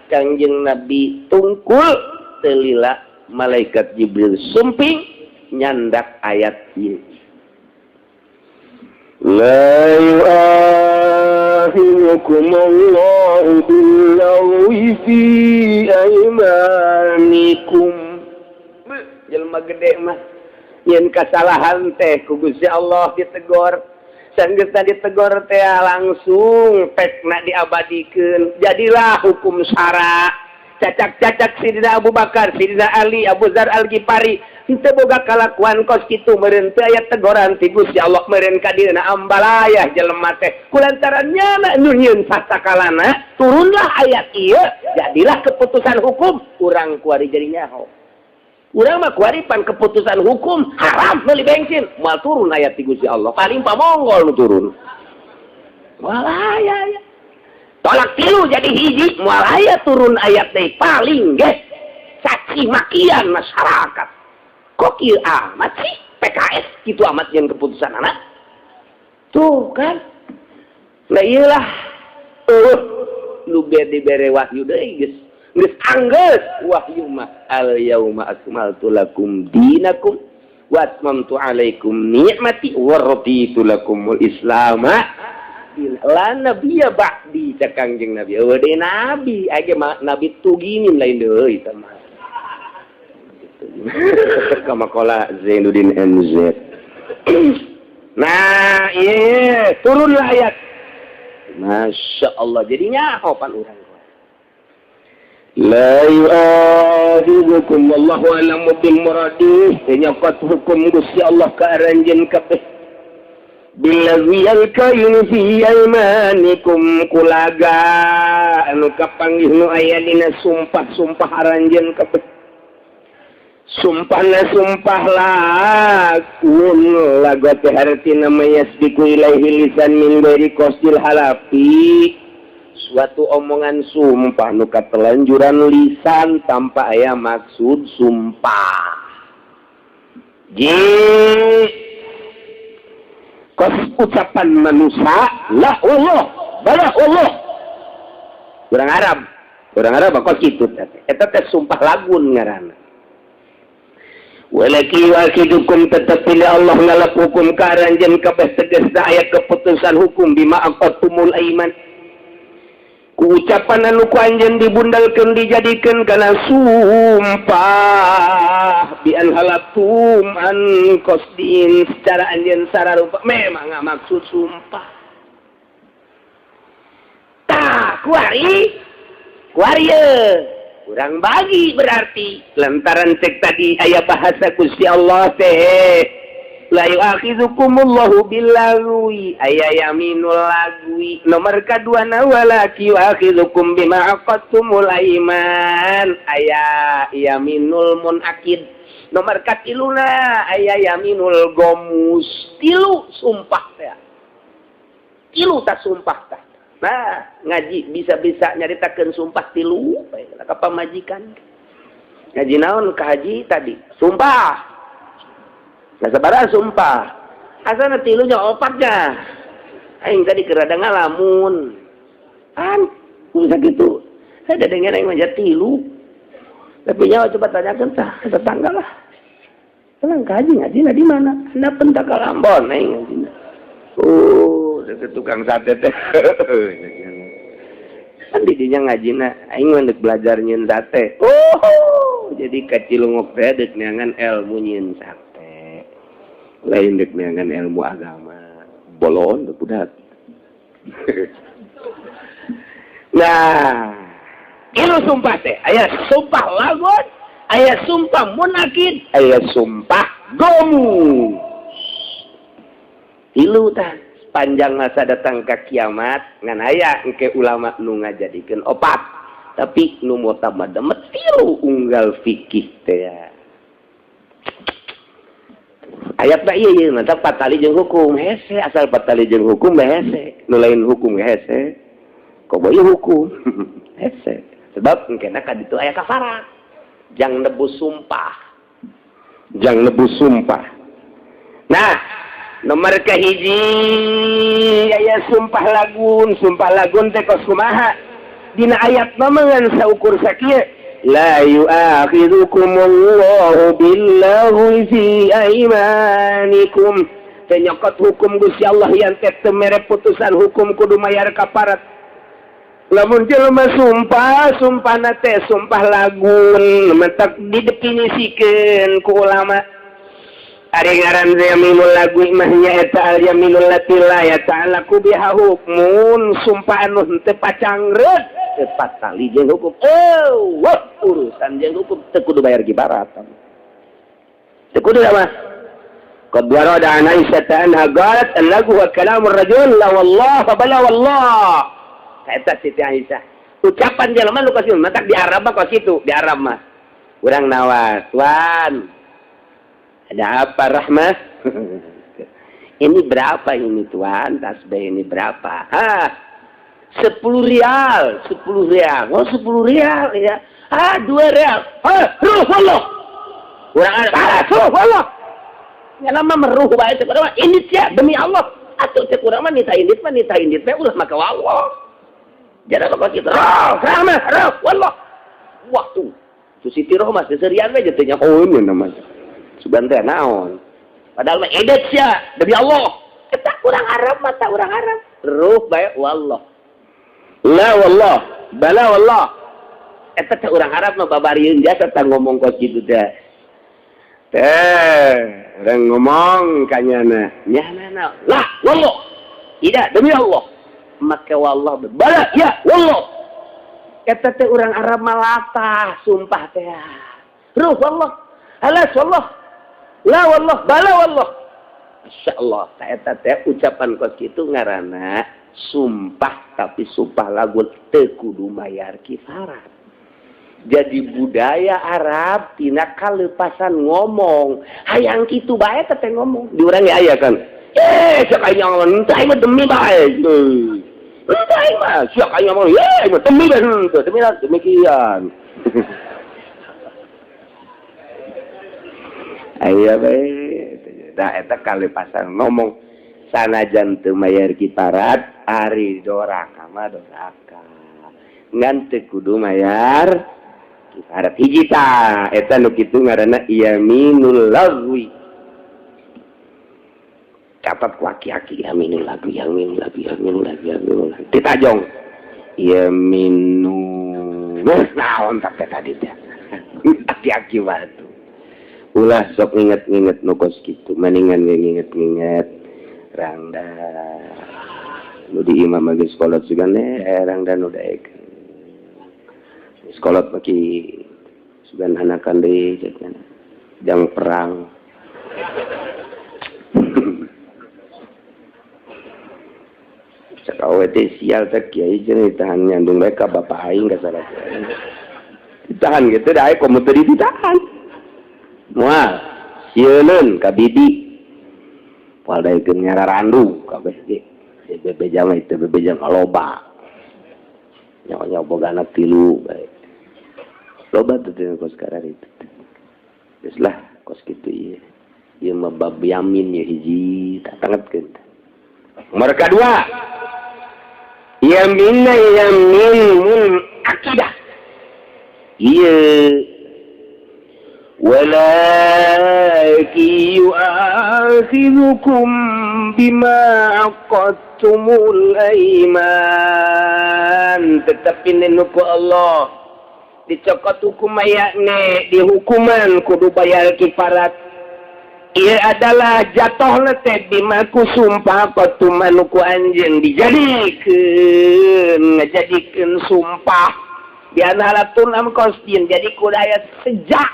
Speaker 3: Kangjeng Nabi tungkul telila malaikat Jibril sumping nyandak ayat ieu. La yu'akhirukum Allah billahi fi aymanikum. Jelema gede mah yen kasalahan teh ku Gusti Allah ditegor. Sanggeus ditegor teh langsung pekna diabadikeun. Jadilah hukum syara. Cacak-cacak Sidina Abu Bakar, Sidina Ali, Abu Dzar Al-Ghifari henteu boga kalakuan kos kitu meureun teu aya tegoran ti Gusti Allah meureun ka dieuna ambalayah jelema teh. Kulantaran nyana nu nyieun sasakalana turunlah ayat ieu, jadilah keputusan hukum urang kuari jadi nyaho. Urang mah kuaripan keputusan hukum haram meuli bensin, moal turun ayat ti Gusti Allah. Paling pamonggol nu turun. Walaya ya. Tolak tilu jadi hiji moal aya turun ayat teh paling ge caci makian masyarakat. Kok kieu amat sih PKS kitu amat yang keputusan anak. Tuh kan. Nah iyalah. Lu dibere wahyu deui geus. Geus anggeus wahyu mah al yauma akmaltu lakum dinakum wa atmamtu alaikum ni'mati wa raditu lakumul islama lan nabiya ba'di cak Kangjeng Nabi. Eueuh nabi age nabi tuginin lain deui tah mah. Kama qala Zainuddin NZ. Nah, iya turunlah ayat. Masya Allah jadinya hopan urang. La yu'akhidhukum wallahu a'lamu bil muradih. Nyokot hukum Gusti Allah ka aranjeun kabeh. Bilaziyal kain fi aymanikum kulaga anu kapanggih nu aya dina sumpah-sumpah aranjeun kabeh. Sumpahna sumpah lakun lagot hartina mayasbiku ilaihi lisan min ghairi qasdil halafi. Suatu omongan sumpah nu katelanjuran lisan tanpa aya maksud sumpah. Kos ucapan manusia la Allah bala Allah orang Arab kok kitu eta teh sumpah lagun ngaranna walaki wakidukum tetapi Allah ngalap hukum karanjeun kabeh tegasna aya keputusan hukum bima aqatumul aiman ku ucapan anu ku anjeun dibundalkeun dijadikeun kana sumpah bi an halatum an qasdin secara anjeun sararupa memang maksud sumpah tah kuari kurang bagi berarti lantaran cek tadi aya bahasa Gusti Allah teh la yu'akhidhukumullahu billagwi aya yaminul lagwi nomor kaduana walaki yu'akhidhukum bima aqadtumul aiman aya yaminul munakid nomor katiluna aya yaminul gomus tilu sumpah teh tilu tak sumpah teh nah ngaji bisa-bisa nyaritakeun sumpah tilu ka pamajikan ngaji naon ka haji tadi sumpah. Nah sabaraha sumpah. Asana tilunya opatnya. Aing tadi kerada ngalamun. Kan bisa gitu. Saya dengar aing mah tilu. Tapi nyawa coba tanyakeun tah tetangga lah. Tenang kaji ngajina di mana? Anda pentak Ambon aing ngajina. Oh, deket tukang sate teh. Kan di dinya ngajina aing mah belajar nyeun sate. Oh, jadi kacilungok teh deuk neangan ilmu nyeun sate. Lain dek neangan ilmu agama bolon budak. Nah itu sumpah teh aya sumpah lagun aya sumpah munakid aya sumpah gomu tilu tah panjang masa datang ke kiamat ngan aya engke ulama nu ngajadikeun opat tapi nu mutamad tilu unggal fikih teh ya. Ayat na iya mantap patali jeung hukum hese asal patali jeung hukum hese nu lain hukum hese kok bae hukum hese sebab engkena ka ditu aya kafarat jang nebus sumpah nah nomor kahiji aya sumpah lagun teh kos kumaha dina ayat mah saukur sakieu la yu'akhidhukumullahu billaghwi fi aymanikum penyokot hukum Gusti Allah yang teh mere putusan hukum kudu mayar kafarat lamun jelema sumpah nate sumpah lagun mentak didefinisikeun ku ulama ari ngaran yaminul lagu imahnya eta al yaminul latila ya ta'ala ku biha hukmun sumpah anu teu pacangreut teu patali jeung hukum wah urusan jeung hukum teu kudu bayar kibarat teu kudu mah qad warada an Aisyah anha qalat annahu wa kalamur rajul la wallah bala wallah eta Siti Aisyah ucapan jelema nu kasih matak di Arab mah kos kitu di Arab mah urang nawas tuan ada apa Rahmah ini berapa ini tuan tasbih ini berapa 10 rial oh 10 rial ya 2 rial ruh Allah urang ada ruh Allah ya lama meruh bae teh kurang ini sia demi Allah atuh teh kurang mah nita indit teh ulah maka Allah jadi apa kita Rahmah wallah waktu tu Siti Rohmah seserian we teh nyahoeun namanya sebentar naon padahal mah edet sia demi Allah eta kurang Arab mah tak urang Arab ruh bae wallah la wallah bala wallah eta teh urang Arab mah babarieun jasa tah ngomong kos kitu teh urang ngomong kanyana nyana la wallah tidak demi Allah maka wallah bala ya wallah eta teh urang Arab mah latah sumpah teh ruh wallah alas wallah la wallah bala wallah masyaallah eta teh ucapan kos kitu ngaranna sumpah tapi sumpah lagu teu kudu mayar kifarat jadi budaya Arab tina kalepasan ngomong hayang kitu bae teh ngomong di urang aya kan sakaya ngomong teh mah demi bae entah mah sakaya ngomong mah demi demikian aya bae da eta kalepasan ngomong sanajan teu mayar kifarat ari doraka mah doraka ngan teu kudu mayar kifarat hiji ta eta nu kitu ngaranna yaminul lagwi catat ku aki-aki yaminul lagwi ditajong yaminu naon tak tadi teh aki-aki batu ulah sok nginget-nginget nu kos kitu maningan nginget-nginget rangda nu di imam geus kolot sugan rangda nu daek sekolot maki sugan hanakan deui jang perang cakawe teh sial teh kiai jeung ditahan nyandung bae ka bapak aing ka salah ditahan gitu da aya komo teu ditahan moal sieulun ka bibi moal daekeun nyararandu kabeh ge bebejang itu bebejang loba nyawa boga anak 3 bae loba teh kos karar itu geus lah kos kitu ieu ieu mah bab yamin ya hiji tak tangetkeun nomor kedua yamin akidah iya walaki yu'akhidukum bima aqadtumul aiman tetapi nenuku Allah dicokot hukum ayakne dihukuman kudu bayar kifarat ia adalah jatuh leteh bimaku sumpah kotumanuku anjing ngejadikeun sumpah dianalatun am kostin jadi kudaya sejak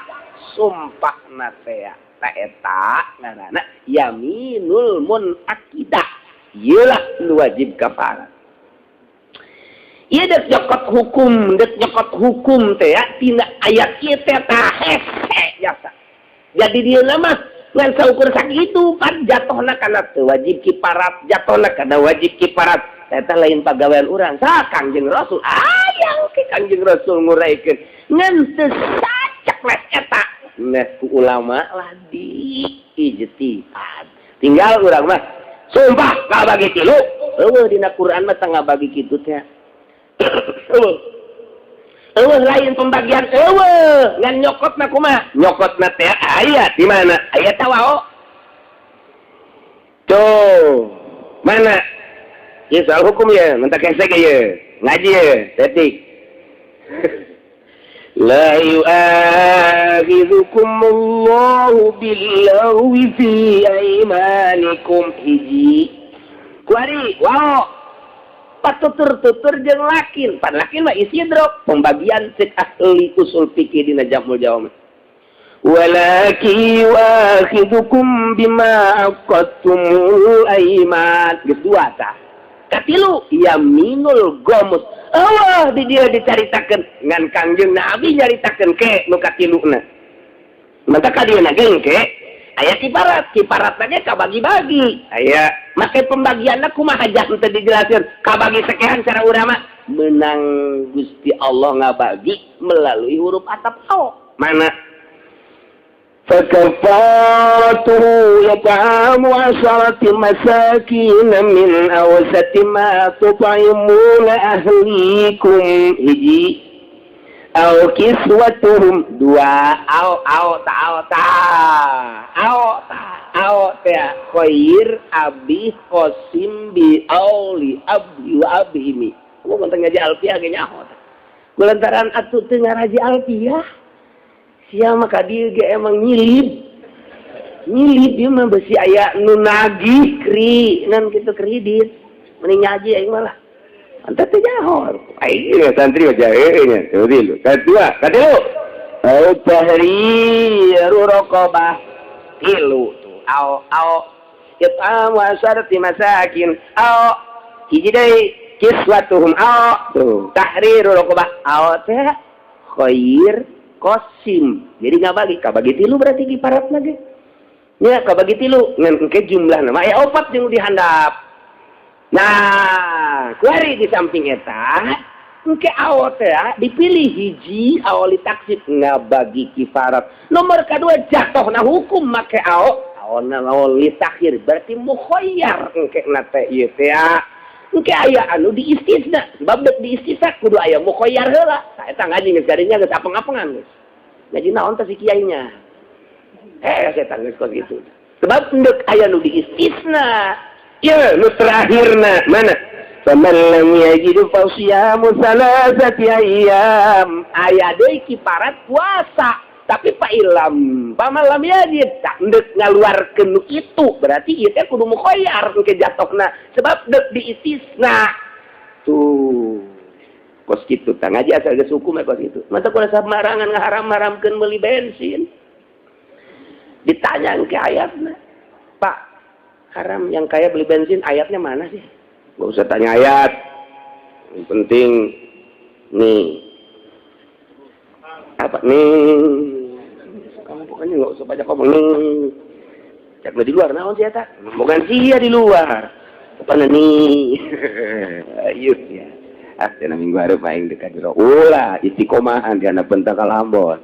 Speaker 3: sumpah natea ta eta ngaranna yaminul munakidah ieulah nu wajib kafarat ieu dek nyokot hukum teh tina ayat kieu teh tah hese jasa jadi dia mah ngan saukur sakitu pan jatuhna kana teu wajib kifarat jatuhna kana wajib kifarat eta lain pagawean urang sa Kangjeng Rasul aya ke Kangjeng Rasul nguraikeun ngan teu sacak les eta nes ku ulama lah di ijtihad tinggal urang mah sumpah ka bagi 3 eueuh dina Quran mah tangga bagi kitu teh lain pembagian ngan nyokotna kumaha nyokotna teh aya di mana aya tawao tuh mana Ya soal hukum ya, minta kesek ya. Ngaji ya, tetik. La yu'akhidhukumullahu billaghwi fi aymanikum hiji. Kuari, wow. Patutur-tutur jeung lakin. Pan lakin mah isi drop pembagian cek ahli usul fikih dina Jamul Jawami. Walaki wakhidukum bima aqattumul aiman. Geus dua tah. Katilu yaminul gomus. Allah di dia dicaritakeun ngan Kangjeng Nabi nyaritakeun ke nu katiluna. Maka kadieu nageng ke aya kiparat lagi kabagi-bagi. Aya make pembagianna kumaha jak teu dijelaskeun. Kabagi sekehan cara urama menang Gusti Allah ngabagi melalui huruf atap au. Mana فكفارته يطعم 10 مساكين من أوسط ما تطعمون أهليكم hiji أو كسوتهم dua أو khair abi qasim bi auli abdi wa abhimi. Gua ngonteng ngaji alfiah ge nyaho. Kulantaran atuh teu ngaraji alfiah. Sia maka dia emang nyilip dia mah besi aya nu nagih kri ngan kitu kredit mending ngaji aing malah anta teh jahor aing santri aja nya teu kedua kadieu au tahriru raqabah tilu tuh au it'am wa syarti masakin au hiji deui kiswatuhum au tuh tahriru raqabah au teh khair Qasim, jadi nggak bagi, kabagi tilu berarti kiparat lagi. Ya, kabagi tilu, ngan ke jumlah nama, ya opat yang dihandap. Nah, kuari di samping eta, ke awal ya, dipilih hiji awal taksib nggak bagi kiparat. Nomor kedua jatuh nah hukum make awal takhir berarti mukhayyar ke nate ieu teh. Engke aya anu diistisna, sebab di istisna kudu aya mukhayyar heula. Sa eta ngaji geus gadinya geus apeng-apengan geus. Ngaji naon teh si kiainya? Saya geus kok gitu. Sebab endek aya nu diistisna. Ya, nu terakhirna mana? Faman lam yajidu fasiyamu salasati ayyam. Aya deui kiparat puasa. Tapi pak ilam, pamalam yajid tak ndek ngaluarkeun nu itu berarti ieu teh kudu mukhayyar ke jatohna sebab dek diistisna tuh kos kitu tah ngaji asal geus hukum kos kitu mata kudu samarangan ngaharam-haramkeun meuli bensin ditanya ke ayatna Pak haram yang kaya beli bensin ayatnya mana sih enggak usah tanya ayat yang penting nih apa nih kamu pokoknya nggak usah banyak ngomong cek di luar naon sih eta bukan sia di luar apa nih ayo ya cenah minggu hareup aing dekat jero ulah istiqomahan di anak bentang kalambon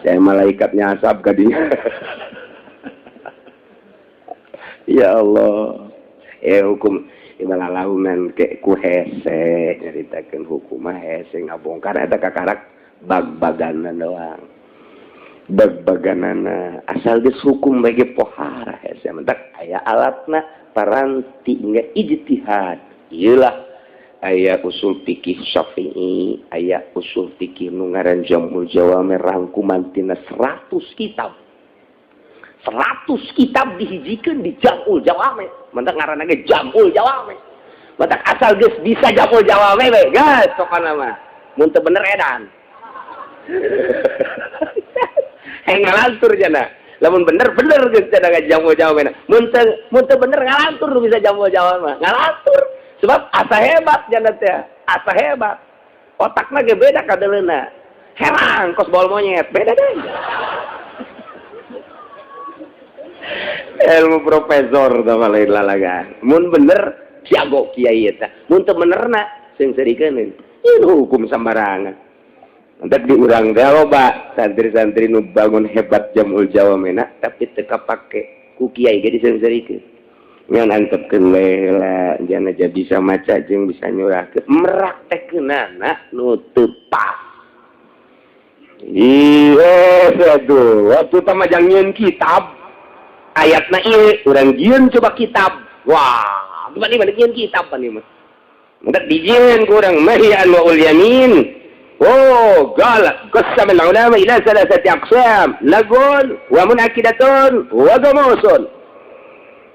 Speaker 3: saya malaikatnya asap kadinya ya Allah hukum ibalalaunan ke ku hese nyaritakeun hukum hese ngabongkar eta kakarak bag-baganan doang bag-baganana asal geus hukum bagi pohara hese mentak aya alatna paranti nge ijtihad ieulah aya usul fikih Syafi'i aya usul fikih nu ngaran Jamul Jawami rangkuman tina 100 kitab 100 kitab dihijikeun di Jamul Jawami mentak ngaranna ge Jamul Jawami mentak asal geus bisa Jamul Jawami we geus pokona mah mun teu bener edan ngalantur jana lamun bener geus cenah Jamul Jawami mun teu bener ngalantur bisa Jamul Jawami mah ngalantur sebab asa hebat jana teh asa hebat otakna ge beda kadeleuna herang kos bol monyet beda deh ilmu profesor tah lain lalagan mun bener jago kiai eta mun teu benerna sing serikeun ieu hukum sambarangan entek diurang teh loba santri-santri nu bangun hebat Jamul Jawamina tapi teu kapake ku kiai ge diseung-seurikeun ngan antepkeun lela jana jadi bisa maca jeung bisa nyurahkeun meraktekeunana nu teu pas iya aduh waktu tama jang nyieun kitab ayatna ieu urang nyieun coba kitab wah Cuma ini balikin kitab pan ini mah. Mudah dijieun kurang mahian wa ul yamin. Oh, galak qasam al ulama ila salasati aqsam. Lagun wa munakidatun wa gamusun.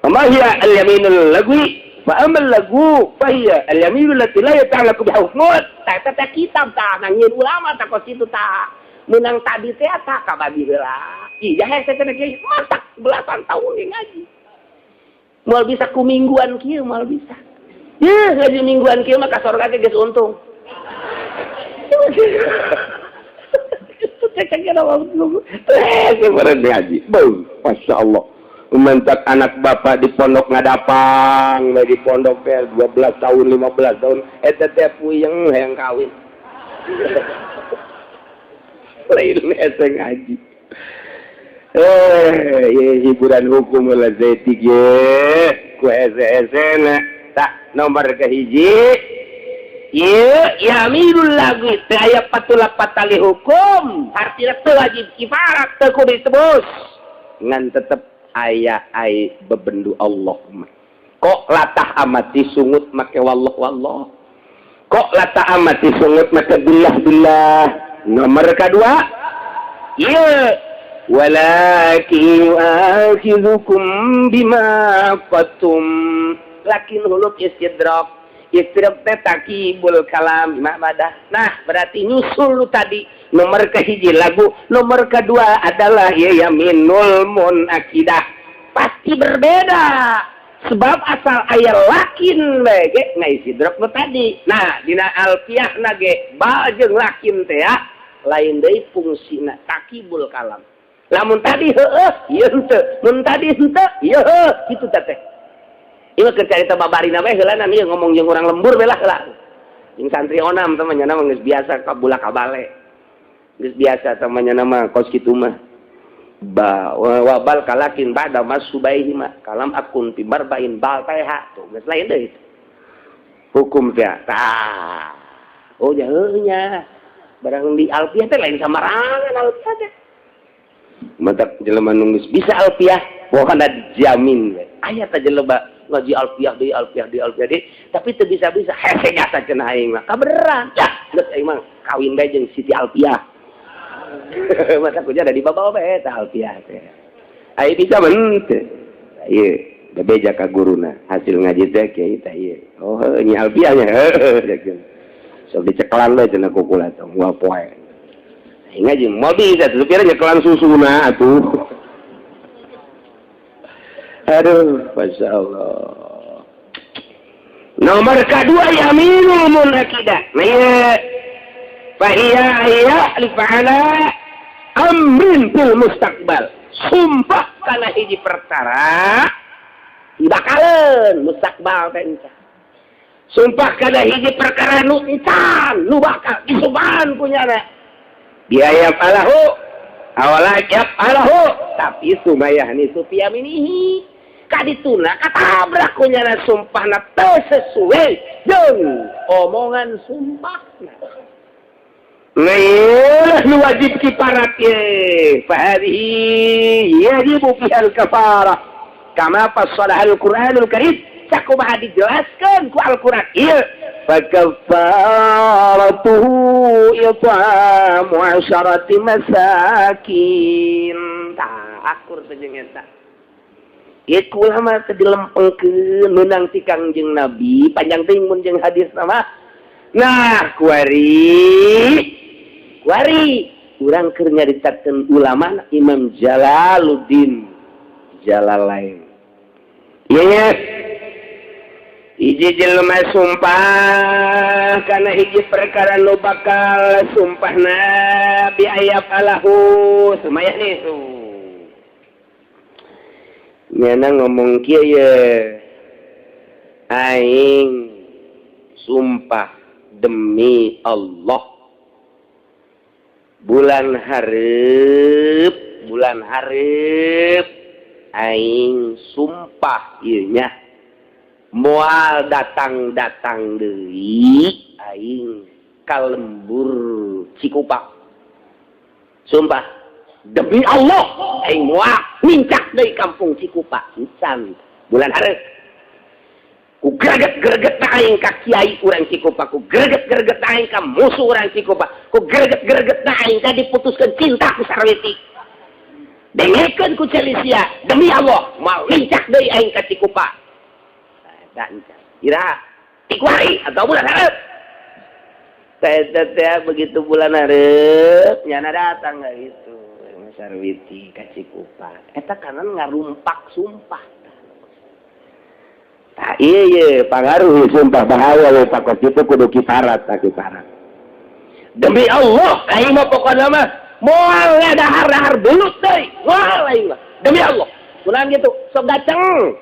Speaker 3: Ma hiya al yaminul lagwi? Fa amal lagu fa hiya al yaminul lati la yata'allaqu bi hukmut. Ta kitab ta nangieun ulama ta kos itu ta. Menang tadi teh ta ka babi heula. Ih, jahe teh kieu matak belasan tahun ngaji. Moal bisa ku mingguan kieu moal bisa. Ya, ngaji mingguan kieu mah ka sorga ge geus untung. Cek-ceknya waktu. Sebenarnya ngaji. Beuh, masyaallah. Mentak anak bapak di pondok ngadapang, di pondok 12 tahun, 15 tahun, eta teh puyeng hayang kawin. Lain ese ngaji. Hiburan hukum lah zetik ye, ku ese na. Tak nomor kahiji. Ye, yaminul lagi aya patulah patali hukum, artinya teu wajib kifarat teu kudu ditebus. Ngan tetep aya ai bebendu Allah mah. Kok latah amati sungut make wallah. Kok latah amati sungut make billah. Nomor kedua, ya walakin yu'akhidukum bima qatum. Lakin huluk istidrak teh takibul kalam madah. Nah, berarti nyusul lu tadi nomor kehiji lagu, nomor kedua adalah ya yaminul munakidah. Pasti berbeda. Sebab asal aya lakin ge ngaisidrak lu tadi. Nah, dina alfiyah ge ba jeung lakin teh ya lain deui fungsina takibul kalam. Lamun tadi heueuh, ieu henteu. Mun tadi henteu, ieu heueuh, kitu teh. Ieu keur carita babarina we heula ieu ngomong jeung urang lembur belah heula. Jeung santri onam temannya nama geus biasa ka bulak kabale. Geus biasa temannya nama kos kitu mah. Wabal kalakin ba'da masubaihi ma kalam akun fi barba'in bal taiha tuh geus lain deui. Hukum teh tah. Oh nya heueuh nya. Barang di alfiyah teh lain samarangan alfiyah teh. Matak jelema nu geus bisa alfiyah wah kana dijamin we. Aya teh jelema ngaji alfiyah deui, tapi teu bisa-bisa hese nyata cenah aing mah. Kabeneran. Ya, geus aing mah kawin bae jeung Siti Alfiyah. Masa kuja ada di babaw bae tah alfiyah teh. Aing bisa men teh. Ieu, bebeja ka guruna. Hasil ngaji teh kieu teh ieu. Oh, nyi alfiyah nya. Sok diceklan we cenah kukula teh moal poe. Aing ngaji moal bisa supir nyekelan susuna atuh. Aduh, Masya Allah. Nomor kedua yaminul munakidah. Nah, fahiyya lifa'ala amrin fil mustaqbal. Sumpah kana hiji perkara bakalan mustaqbal teh. Sumpah kana hiji perkara nu encan, nu bakal disubahan punyana. Biaya palahu awalajab palahu tapi sumayah ni supiyaminihi. Kadituna katabrak kunyana sumpahna teu sesuai jeung omongan sumpahna. Nah, nu wajib kifarat ye. Fahadihi yajibu fiha al-kafarah. Kama fassalah al-Qur'anul Karim. Sakumaha dijelaskeun ku Al-Qur'an ieu. Fakafaratuhu it'amu 'asharati masakin. Tah akur teh jeung eta. Ieu ulama teh dilempengkeun meunang ti Kangjeng Nabi, panjang teuing mun jeung hadis nama. Nah, kuari urang keur nyaritakeun ulama Imam Jalaluddin Jalalain. Ieu nya hiji jelema sumpah kana hiji perkara nu bakal sumpahna bi ayat alahu sumayah nih tuh. Nyana ngomong kieu ye. Aing sumpah demi Allah bulan hareup aing sumpah ieu nya moal datang deui aing ka lembur Cikupa. Sumpah demi Allah aing moal mincak deui kampung Cikupa encan bulan hareup. ku greget-greget aing ka kiai urang Cikupa, ku greget-greget aing ka musuh urang Cikupa, ku greget-greget aing ka diputuskeun cinta ku Sarwiti. Dengekeun ku Celisia, demi Allah mau lincak deui aing ka Cikupa. Dan kira tikwari atau bulan hareup. Teh begitu bulan hareup nyana datang enggak gitu. Sarwiti ka Cikupa. Eta kanan ngarumpak sumpah. Nah, iya pengaruh sumpah bahaya we pakos itu kudu kiparat tak kiparat. Demi Allah, aing mah pokona mah moal dahar-dahar belut deui. Moal aing mah. Demi Allah. Kunaon gitu? Sok gaceng.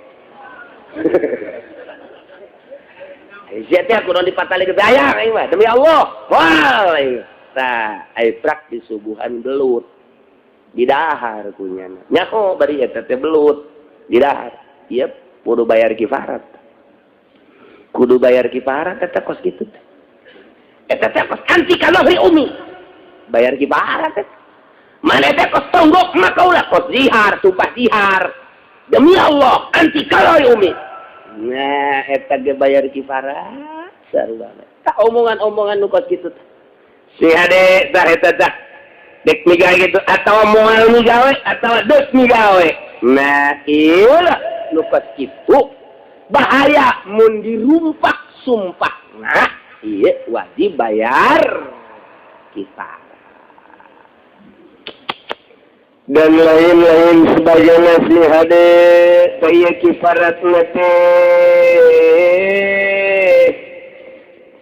Speaker 3: Sia teh kudu dipatali ke dayang aing mah. Demi Allah. Moal aing. Tah, ai prak di subuhan belut. Di dahar kunyana. Nyaho bari eta teh belut di dahar. Ieu kudu bayar kifarat. Kudu bayar kifarat eta kos kitu teh. Eta teh kos anti ka lohri umi. Bayar kifarat teh. Mana teh kos tonggok mah kaulah kos zihar, sumpah zihar. Demi Allah anti ka lohri umi. Nah, eta ge bayar kifarat sarua. Tah omongan-omongan nu kos kitu teh. Si hade tah eta tah. Dek migawe gitu atau moal migawe atau deus migawe. Nah, ieu lupas itu bahaya mun dirumpak sumpah. Nah, iya wajib bayar kifarat dan lain-lain sebagainya si hade kaya kifarat nate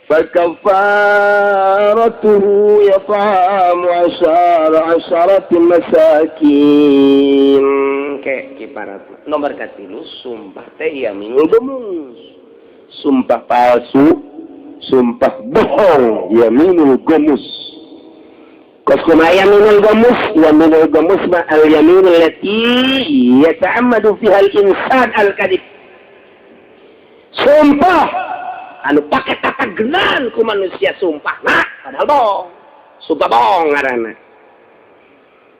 Speaker 3: fakafaratuhu yat'amu asharati masakin. Kayak kiparat nomor katilu sumpah teh yaminul gomus, sumpah palsu, sumpah bohong, yaminul gomus. Kos kuma yaminul gomus ma al yaminul lati yata'ammadu fiha al insan al kadhib. Sumpah anu pake tata genan ku manusia sumpah nah padahal bohong, sumpah bohong ngaranna.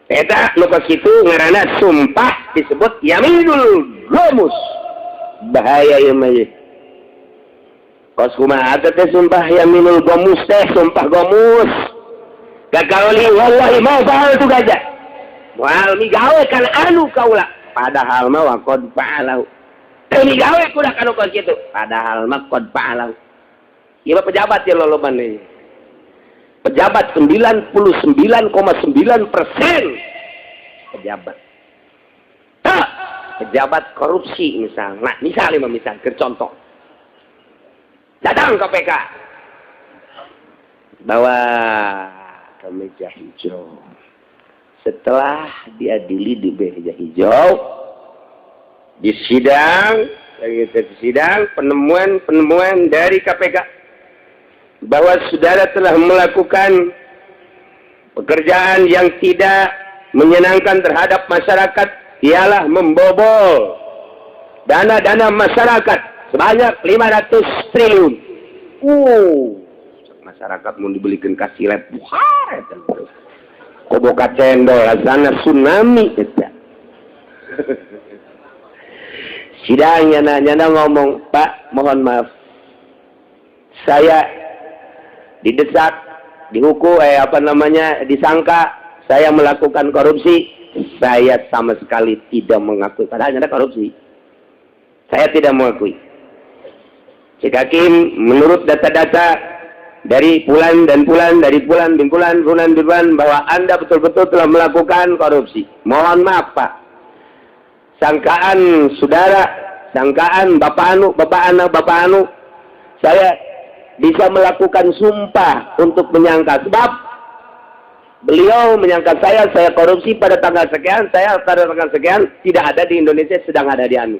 Speaker 3: Eta lupa situ ngaranna sumpah disebut yaminul gomus. Bahaya ieu mah. Kos kumaha teh sumpah yaminul gomus teh sumpah gomus. Gagauli wallahi ma fa'altu gaja. Moal migawe kana anu kaula padahal mah waqad fa'alau. Teu migawe kuda kanu kos kitu padahal mah qad fa'alau. Ieu pejabat ya loloban deui. Pejabat 99,9% pejabat. Pejabat korupsi misal. Nah, misal contoh. Datang KPK. Bawa kemeja hijau. Setelah diadili di meja hijau, di sidang penemuan dari KPK bahwa saudara telah melakukan pekerjaan yang tidak menyenangkan terhadap masyarakat, ialah membobol dana-dana masyarakat sebanyak 500 triliun. Masyarakat mau dibelikan kasih lab buhar eta. Koboka cendol asana tsunami eta. Sidangnya nyana ngomong, "Pak, mohon maaf. Saya didesak, dihukum, disangka saya melakukan korupsi. Saya sama sekali tidak mengakui. Padahal ada korupsi. Saya tidak mengakui. Cek Hakim, menurut data-data dari bulan bahwa Anda betul-betul telah melakukan korupsi. Mohon maaf Pak. Sangkaan saudara, sangkaan Bapak Anu, saya bisa melakukan sumpah untuk menyangka, sebab beliau menyangka saya korupsi pada tanggal sekian, saya pada tanggal sekian tidak ada di Indonesia, sedang ada di Anu.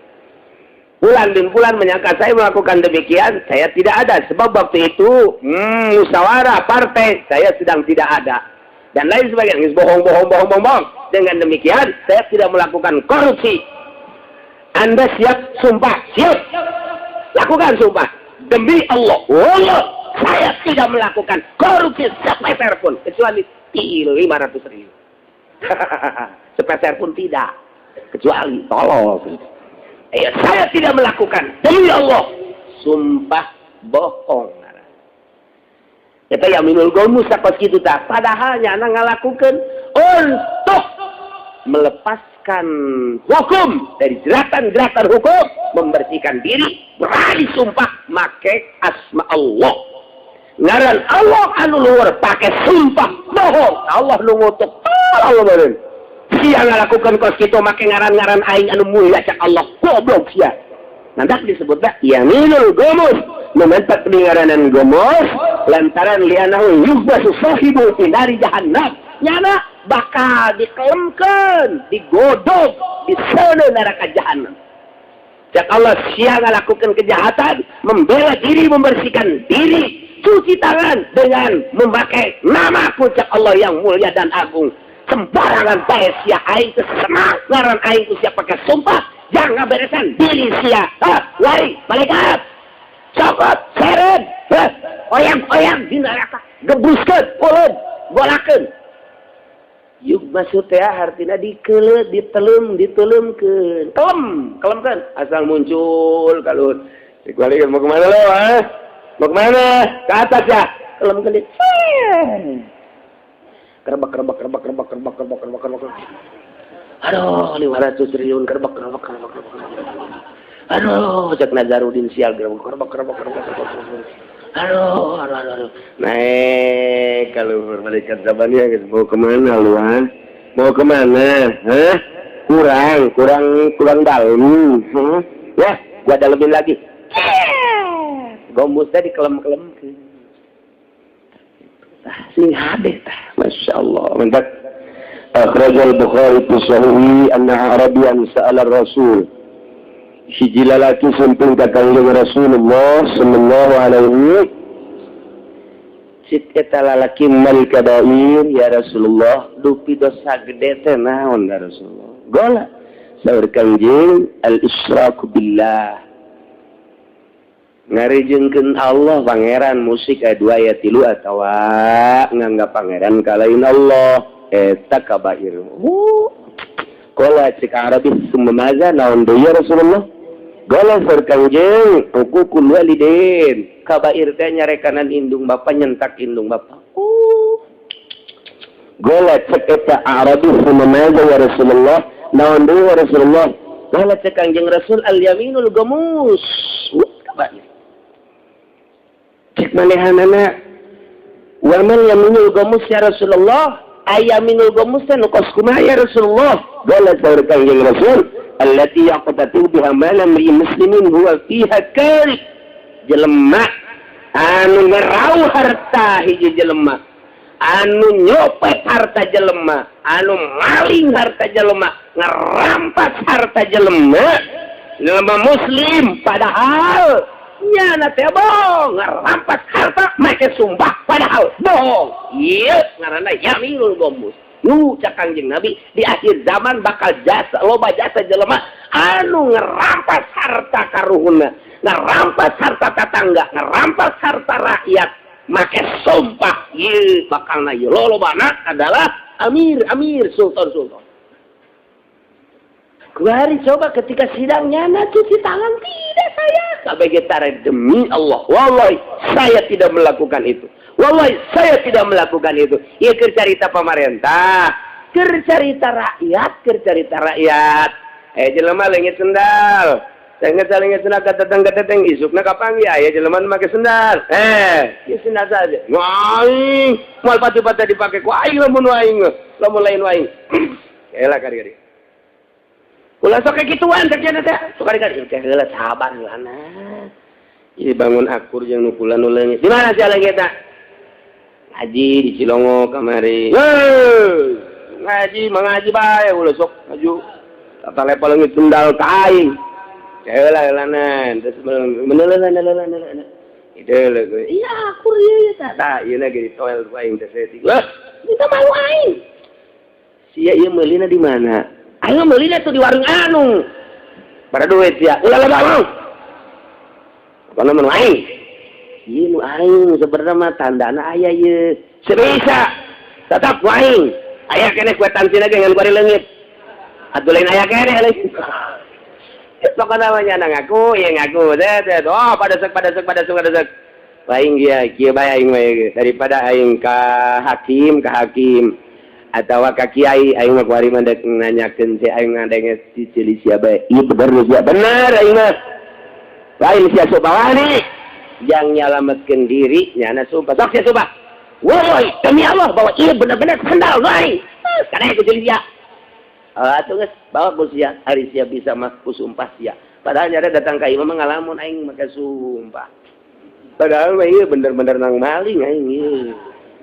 Speaker 3: Bulan menyangka saya melakukan demikian, saya tidak ada, sebab waktu itu musyawarah partai saya sedang tidak ada dan lain sebagainya. Bohong. Dengan demikian saya tidak melakukan korupsi. Anda siap sumpah? Siap. Lakukan sumpah. Demi Allah, saya tidak melakukan korupsi sepeser pun, kecuali 500 ribu. Sepeser pun tidak, kecuali tolong. Saya tidak melakukan. Demi Allah, sumpah bohong. Kita yaminul gomus sakos kitu tah. Padahal nyana ngalakukeun untuk melepaskan hukum dari jeratan-jeratan hukum, membersihkan diri, berani sumpah make asma Allah. Ngaran Allah anu luhur pakai sumpah bohong. Allah nu ngutuk Allah beureun. Sia ngalakukeun kos kitu make ngaran-ngaran aing anu mulia cak Allah. Goblok sia. Nandak disebutna yaminul gomus. Mementak peningaranan gomos lantaran lianahu yuhbasu sahibu dari jahannam. Nyana bakal dikelemkeun, digodok di sana neraka jahannam. Cak Allah sia ngalakukan kejahatan, membela diri, membersihkan diri, cuci tangan dengan memakai namaku cak Allah yang mulia dan agung. Sembarangan bae sia aing teu senang ngaran aing ku sia pakai sumpah, jangan beresan diri sia. Wari malaikat cokot, seret, oyang-oyang di neraka, gebuskeun, puleun, golakeun. Yuk maksud teh artina dikeuleuh, ditelemkeun. Kelemkeun asal muncul kaluhur. Dikuali mau kemana lo, ha? Mau kemana? Ke atas ya. Kelemkeun di. Kerbak. Aduh, 500 triliun kerbak. Aduh, cek Nazarudin sial kerbak. Aduh. Naik kalau malaikat zamannya gitu. Mau kemana lu, ha? Mau kemana? Hah? Kurang dalam. Ya, gua dalemin lagi. Gombusnya dikelem-kelem. Sing hadis tah. Masya Allah. Mantap. Akhrajal Bukhari fi Sahih anna Arabian sa'ala Rasul. Hiji lalaki sampun ka Kangjeng Rasulullah sallallahu alaihi cit eta lalaki mal kabair ya Rasulullah dupi dosa gede teh naon ya Rasulullah. Gola saur Kangjeng al isyraku billah. Ngarijengkeun Allah pangeran musik dua ya tilu atawa nganggap pangeran kalain Allah eta kabair. Gola cik Arabi sumemaza naon deui ya Rasulullah. Gola saur Kangjeng hukukul walidin kabair teh nyarekanan indung bapa nyentak indung bapa. Gola cek eta Arabi sumemaza ya Rasulullah naon deui ya Rasulullah. Gola cek Kangjeng Rasul al yaminul gamus kabair. Cek manehanana wa man yaminul gamus ya Rasulullah ayaminul gamus teh nu kos kumaha ya Rasulullah. Gola saur Kangjeng Rasul allati yaqtatu biha malam muslimin huwa fiha kari jelema anu ngerau harta hiji jelema anu nyopet harta jelema anu maling harta jelema ngerampas harta jelema muslim padahal nyana teh bohong ngerampas harta make sumpah padahal bohong. Ieu ngaranna yaminul gamus. Nu cak Kangjeng Nabi di akhir zaman bakal loba jasa jelema anu ngerampas harta karuhuna, ngerampas harta tetangga, ngerampas harta rakyat, make sumpah. Ieu bakalna ieu lolobana adalah amir, sultan. Kemarin coba ketika sidang nyana cuci tangan tidak saya. Sampai kita demi Allah, wallahi saya tidak melakukan itu. Wallahi saya tidak melakukan itu. Ya cerita pemerintah, cerita rakyat. Jelema leungit sendal. Leungit sendal kateteng isukna kapang ya jelema make sendal. Ieu sendal saja. Aing moal pati-pati dipake ku aing lamun aing, lamun lain aing. Elah kari-kari. Ulah sok kekituan terjadi teh. Sok kari-kari teh heula sabar heulana. Ieu bangun akur jeung nukulan nu leungit. Di mana sia leungit teh? Ngaji di Cilongo kamari. Ngaji bae ulah sok maju. Tata lepal leungit sendal ka aing. Heula-heulana terus meneuleun. Ide iya akur ieu tah. Ieu na ge di toel aing teh setik. Wah, kita malu aing. Sia ieu meulina di mana? Ayo meulina tuh di warung anu. Pada duit sia. Ulah bang. Kana mun aing. Ieu nu aing sebenarnya mah tandana aya ieu. Sebisa. Tetap aing. Aya keneh kuetan sina ge ngan bari leungit. Atuh lain aya keneh leuwih. Sok namanya ngaku, ya ngaku. Oh, pada sek. Aing kieu bae aing we daripada aing ka hakim atau ka kiai aing mah kuari mandek nanyakeun si aing ngadenge si cili sia bae. Ieu bener aing mah. Lain sia subawani yang nyalametkeun diri nyana sumpah. Sok sia sumpah. Woi, demi Allah bahwa ieu bener-bener sandal lain. Kana itu cili sia. Atuh geus bawa ku sia ari sia bisa mah ku sumpah sia. Padahal nyara datang ka imam ngalamun aing make sumpah. Padahal iya bener-bener nang maling aing ieu.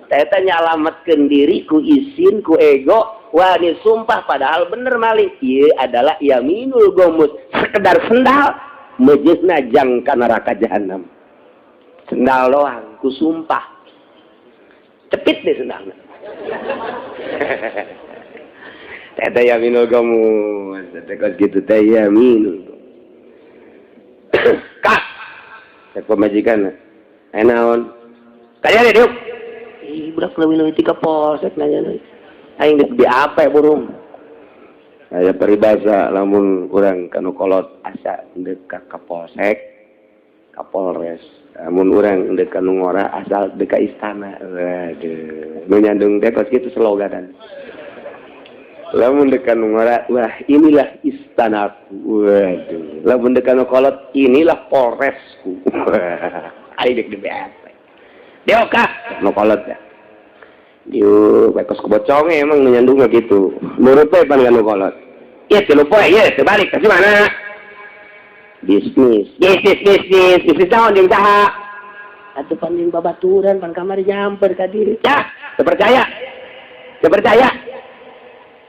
Speaker 3: Eta nyalametkeun diri ku isin ku ego, wah ini sumpah padahal bener maling. Ieu adalah yaminul gomus, sekedar sendal mejeusna jang ka neraka jahanam. Sendal doang ku sumpah. Cepit deh sendalna. Eta yaminul gomus, eta gitu teh yaminul gomus. Kak, cek pemajikan. Enaon kaya deh diuk ih budak leuwih-leuwih ti ka polsek nanya deui aing di apa ya burung aya peribahasa lamun urang kanu kolot asa deuk ka polsek ka polres lamun urang deuk kanu ngora asal deuk ka istana waduh nu nyandung teh kos kitu sloganan lamun deuk kanu ngora wah inilah istanaku waduh lamun deuk kanu kolot inilah polresku aing dek di BSP. Dia kak, mau kolot ya. Dia bekos keboconge emang menyandungnya gitu. Menurut saya pan kan kolot. Iya lupa ya, terbalik ke mana? Bisnis tahun yang saha. Atuh pan jeung babaturan pan kamari nyamper ka diri. Ya, terpercaya.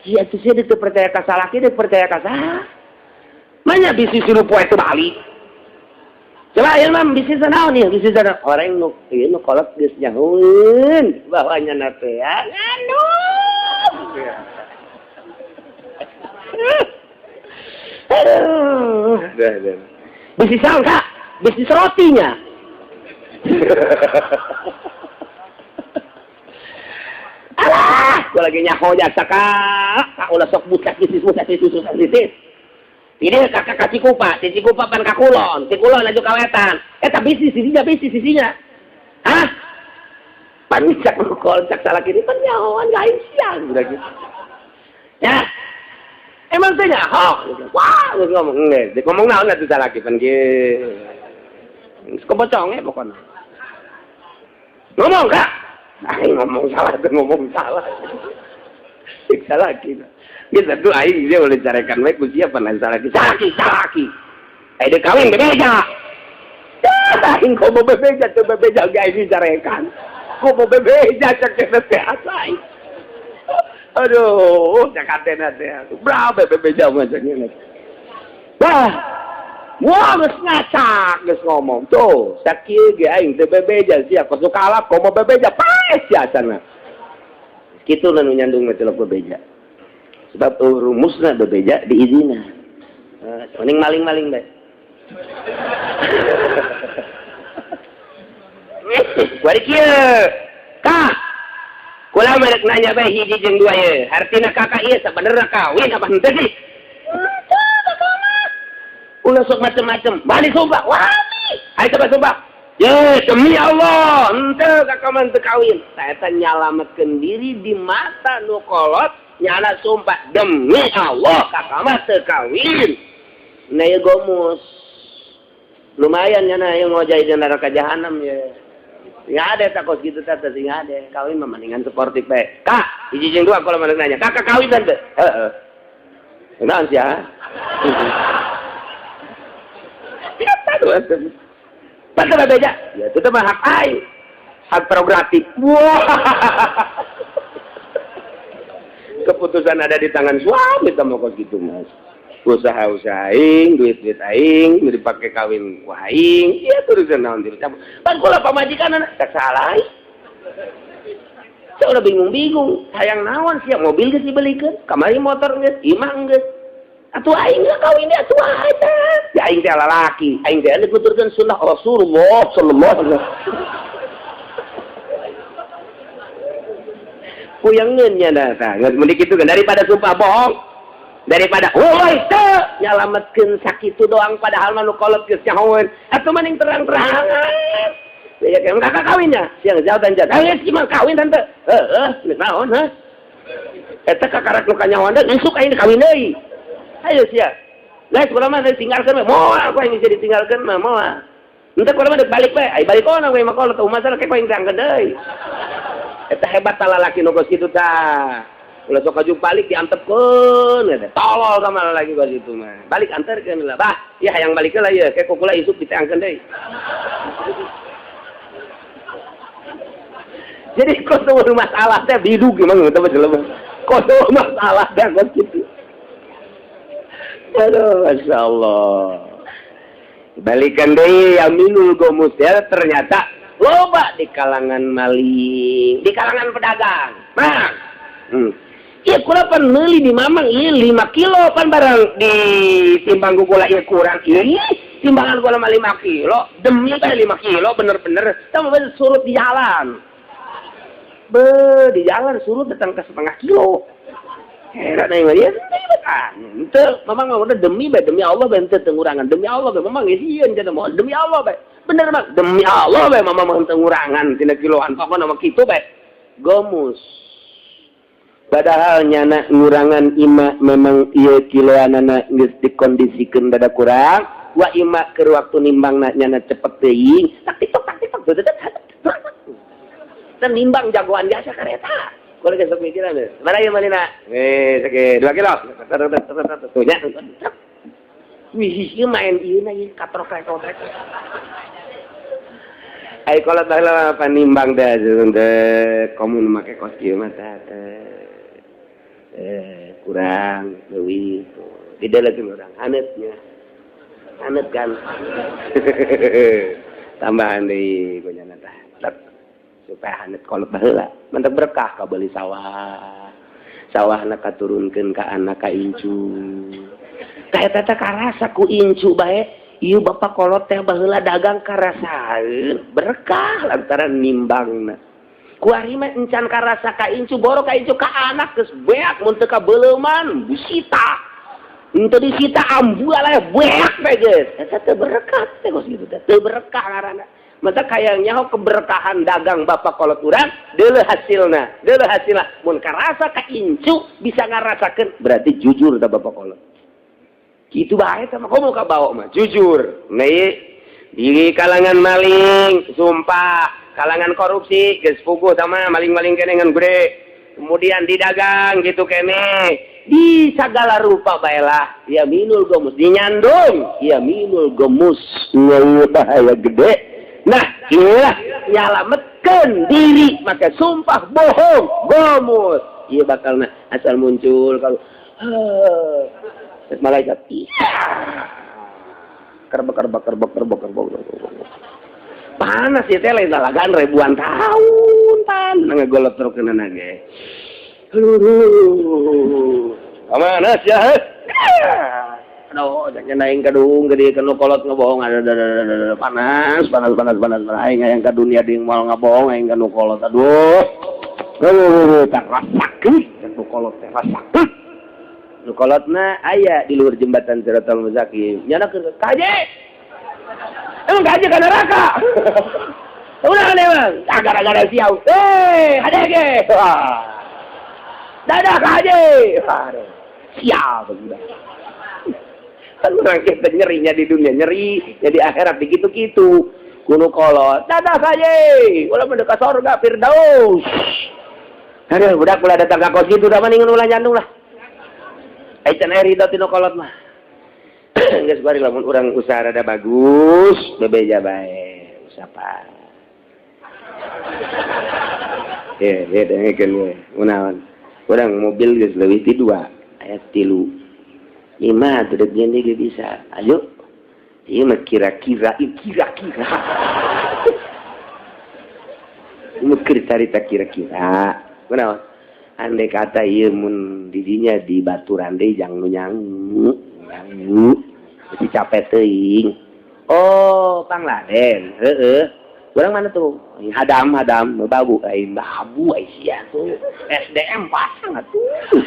Speaker 3: Iya tuh sih teu percaya ka salaki, teu percaya ka saha. Manya bisnis lupa itu balik. Coba ya mam bisnis naon nih bisnis naon orang nu ieu nu kolot geus nyahoeun bawanya na teh anu bisnis naon kak bisnis rotinya alah gua lagi nyaho jasa kak ulah sok buka bisnis ini kakak Cikupa pan kakulon, Cikulon laju kawetan. Eta bisnis sisinya. Hah? Panicak lu kolcak salah kiri pan nyahoan lain siang udah gitu. Ya. Emang teh nyaho. Wah, lu ngomong ngomong naon atuh salah ki pan kieu. Keboconge pokona. Ngomong Kak. Ngomong salah. Siksa lagi. Bisa tuh aing dia boleh carikan baik usia apa salah lagi. Aing dia kawin bebeja. Aing kok mau bebeja tuh bebeja gak ini carikan. Kok mau bebeja cek teh asai. Aduh, cakatena teh. Berapa bebeja macamnya. Wah, geus ngacak, geus ngomong. Tuh, sakieu ge aing teh bebeja sia kosu kalap kok mau bebeja paes jasana. Kitu nu nyandung mah teh bebeja. Sebab rumusna bebeja diizina. Mending maling-maling bae. Kuari kieu. Kak. Kula merek nanya bae hiji jeung dua ye. Artina kakak ieu sabenerna kawin apa henteu sih? Ulah sok macem-macem. Balik sumpah. Wani. Ayo coba sumpah. Ye, demi Allah, henteu kakak mah teu kawin. Saeta nyalametkeun diri di mata nu kolot. Nyala sumpah demi Allah kakak mah teu kawin. Nah ya gomus. Lumayan nyana yang ngojai di neraka jahanam ya. Sing ade takos gitu teh sing ade. Kawin mah mendingan sportif bae. Kak, hiji jeung dua kalau maneh nanya. Kakak kawin teh? Heeh. Naon sia? Siapa tuh? Pantes bebeja. Ya itu mah hak aing. Hak prerogatif. Wah. Keputusan ada di tangan suami sama kos gitu mas. Usaha aing, duit aing, dipakai kawin aing, iya turusan naon diri campur. Pan kula pamajikan anak tak salah. Saya udah bingung, hayang naon sih mobil geus dibelikeun, kamari motor geus, imah geus. Atuh aing geus kawin dia atuh aja. Ya aing teh lalaki, aing teh nuturkeun sunnah Rasulullah sallallahu alaihi wasallam. Kuyangeun nya dah, ngeun kitu kan daripada sumpah bohong. daripada woi teu nyalametkeun sakitu doang padahal mah nu kolot geus nyahoeun atuh mending terang-terangan ya kan kakak kawinnya siang jauh dan jauh geus mah kawin tante geus naon heuh eta kakarak nu kanyahoan teh isuk aing kawin deui ayo sia geus kumaha mah ditinggalkeun mah moal aku yang bisa ditinggalkeun mah moal henteu kumaha mah balik we ai balik ona we mah kolot teu masalah kayak aing diangkeun deui eta hebat tah lalaki nu geus kitu tah ulah sok aju balik diantepkeun eta tolol sama lagi gua situ mah balik anterkeun lah bah ya hayang balikeun lah ieu ke kukula isuk diteangkeun deui jadi koso masalah teh bidug emang teu jelema koso masalah teh kos kitu aduh masyaallah balikan deui Aminul Gomus ya ternyata loba di kalangan maling di kalangan pedagang nah iya kula pan meuli di mamang iya 5 kilo pan barang di timbang kula iya kurang iya timbangan kula mah 5 kilo demi kan 5 kilo bener-bener sama bener surut di jalan di jalan surut datang ke 0,5 kilo heran aing dia ente mamang mah demi Allah bae ente tengurangan demi Allah bae mamang sieun cenah moal demi Allah bae bener mah demi Allah bae mamang mah tengurangan tina kiloan pokona mah kitu bae Gomus padahal nyana ngurangan ima memang iya kiloanana geus dikondisikeun bada kurang wa ima keur waktu nimbangna nyana cepet teuing tak tiktok dan nimbang jagoan biasa kareta kulo geus sok mikiran deui sabaraha ieu manehna sake 2 kilo tuh nya wih ieu main ieu na ieu katrok-katrok ai kalau baheula panimbang teh komun make kos kieu mah teh kurang leuwih didelekeun urang haneutnya haneut kan tambahan deui gonyana tah supaya haneut kolot baheula mantep berkah ka beuli sawahna katurunkeun ka anak ka incu ka eta teh karasa ku incu bae ieu bapak kolot teh baheula dagang karasaeun berkah lantaran nimbangna kuari mah encan karasa ka incu boro ka incu ka anak geus beak mun teu ka beuleuman disita henteu disita ambula lah beak teh geus eta teu berkah teh geus kitu teh teu berkah ngaranna mata kaya nyaho keberkahan dagang bapak kolot urang deuleu hasilna mun karasa ka incu bisa ngarasakeun berarti jujur da bapak kolot kitu bae teh mah komo ka bawa mah jujur nih di kalangan maling sumpah kalangan korupsi geus puguh sama maling-maling kene ngan gede kemudian didagang gitu kene di segala rupa baelah Yaminul Gomus dinyandung Yaminul Gomus bahaya gede nah inilah nyalametkeun diri maka sumpah bohong Gomus ieu bakalna asal muncul kalau malaikat kerbak panas ya teh lain dalagan ribuan tahun tan ngegolot terus kena nage kemana sih ya aduh jangan naik kadung gede kena kolot ngebohong ada panas aing yang ke dunia di mal ngebohong aing kena kolot aduh tak rasakeun kena kolot teh rasakeun nu kolotna aya di luar jembatan Siratal Mustaqim nyana keur kaje emang gaji ke neraka udah kan emang gara-gara siau ada ke dadah kaji sial udah kan orang kita nyerinya di dunia nyeri jadi akhirat begitu-gitu kuno kolot dadah kaji ulah mendekat surga Firdaus aduh budak ulah datang ke kos gitu udah mendingan ulah nyandung lah aitan air itu tino kolot mah geus bari lamun urang usaha rada bagus bebeja bae usapa ya dengekeun we unaon urang mobil geus leuwih ti 2 aya 3 5 teu deuk ge bisa ayo ieu mah kira-kira mukir carita kira-kira kunaon andai kata ieu mun di dinya di baturan deui jang nu nyangu si capek teuing oh Pangladen urang mana tuh hadam babu ai sia tuh SDM pasang atuh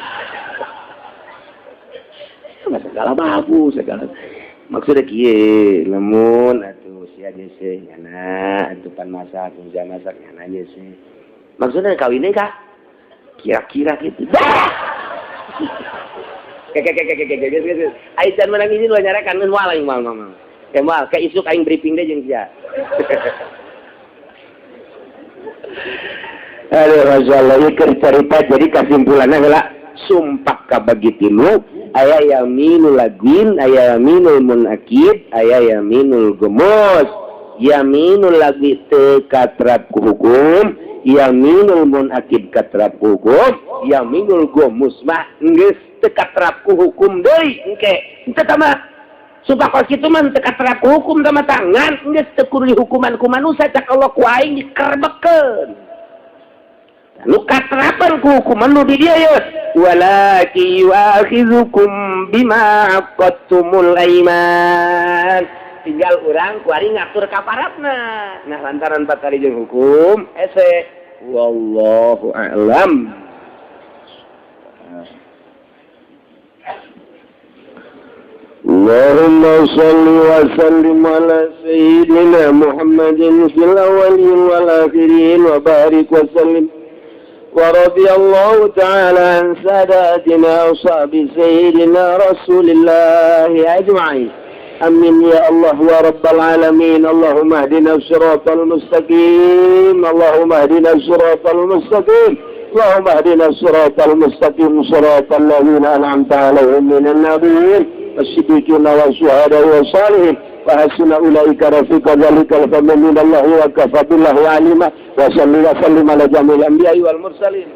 Speaker 3: segala bagus segala maksudnya kieu lamun atuh sia jese nyana atuh pan masak hujan masak nyana jese maksudnya kawinnya kah kira-kira gitu Aisyah menang izin lu nyarakan mun wae mal kayak isuk aing briefing deh jeung sia aduh masyaallah ieu cerita jadi kesimpulannya adalah sumpah kabagi tilu aya yaminul lagwin aya yaminul munakid aya yaminul gemus yaminul lagwi teu katrap ku hukum yaminul munakid katrap ku hukum yaminul gemus mah geus teu katrap ku hukum deui engke henteu tah sumpah kos kitu mah teu katrap ku hukum tah tangan geus teu kudu hukuman ku manusia cak Allah ku aing dikerbekeun lu katrapan ku hukuman lu di dia ya walaki yu'akhizukum bima aqadtumul aiman tinggal urang ku ari ngatur kaparatna nah lantaran patari jeung hukum ese wallahu a'lam Allahumma shalli wa sallim ala sayyidina Muhammadin fil awwalin wal akhirin wa barik wa sallim ورضي الله تعالى عن ساداتنا أصحاب سيدنا رسول الله أجمعين أمين يا الله ورب العالمين اللهم اهدنا الصراط المستقيم اللهم اهدنا الصراط المستقيم اللهم اهدنا الصراط المستقيم صراط الذين أنعمت عليهم من النبيين والصديقين والشهداء والصالحين وحسن أولئك رفيقا ذلك الفضل من الله وكفى بالله عليما وصلى وسلم على جميع الأنبياء والمرسلين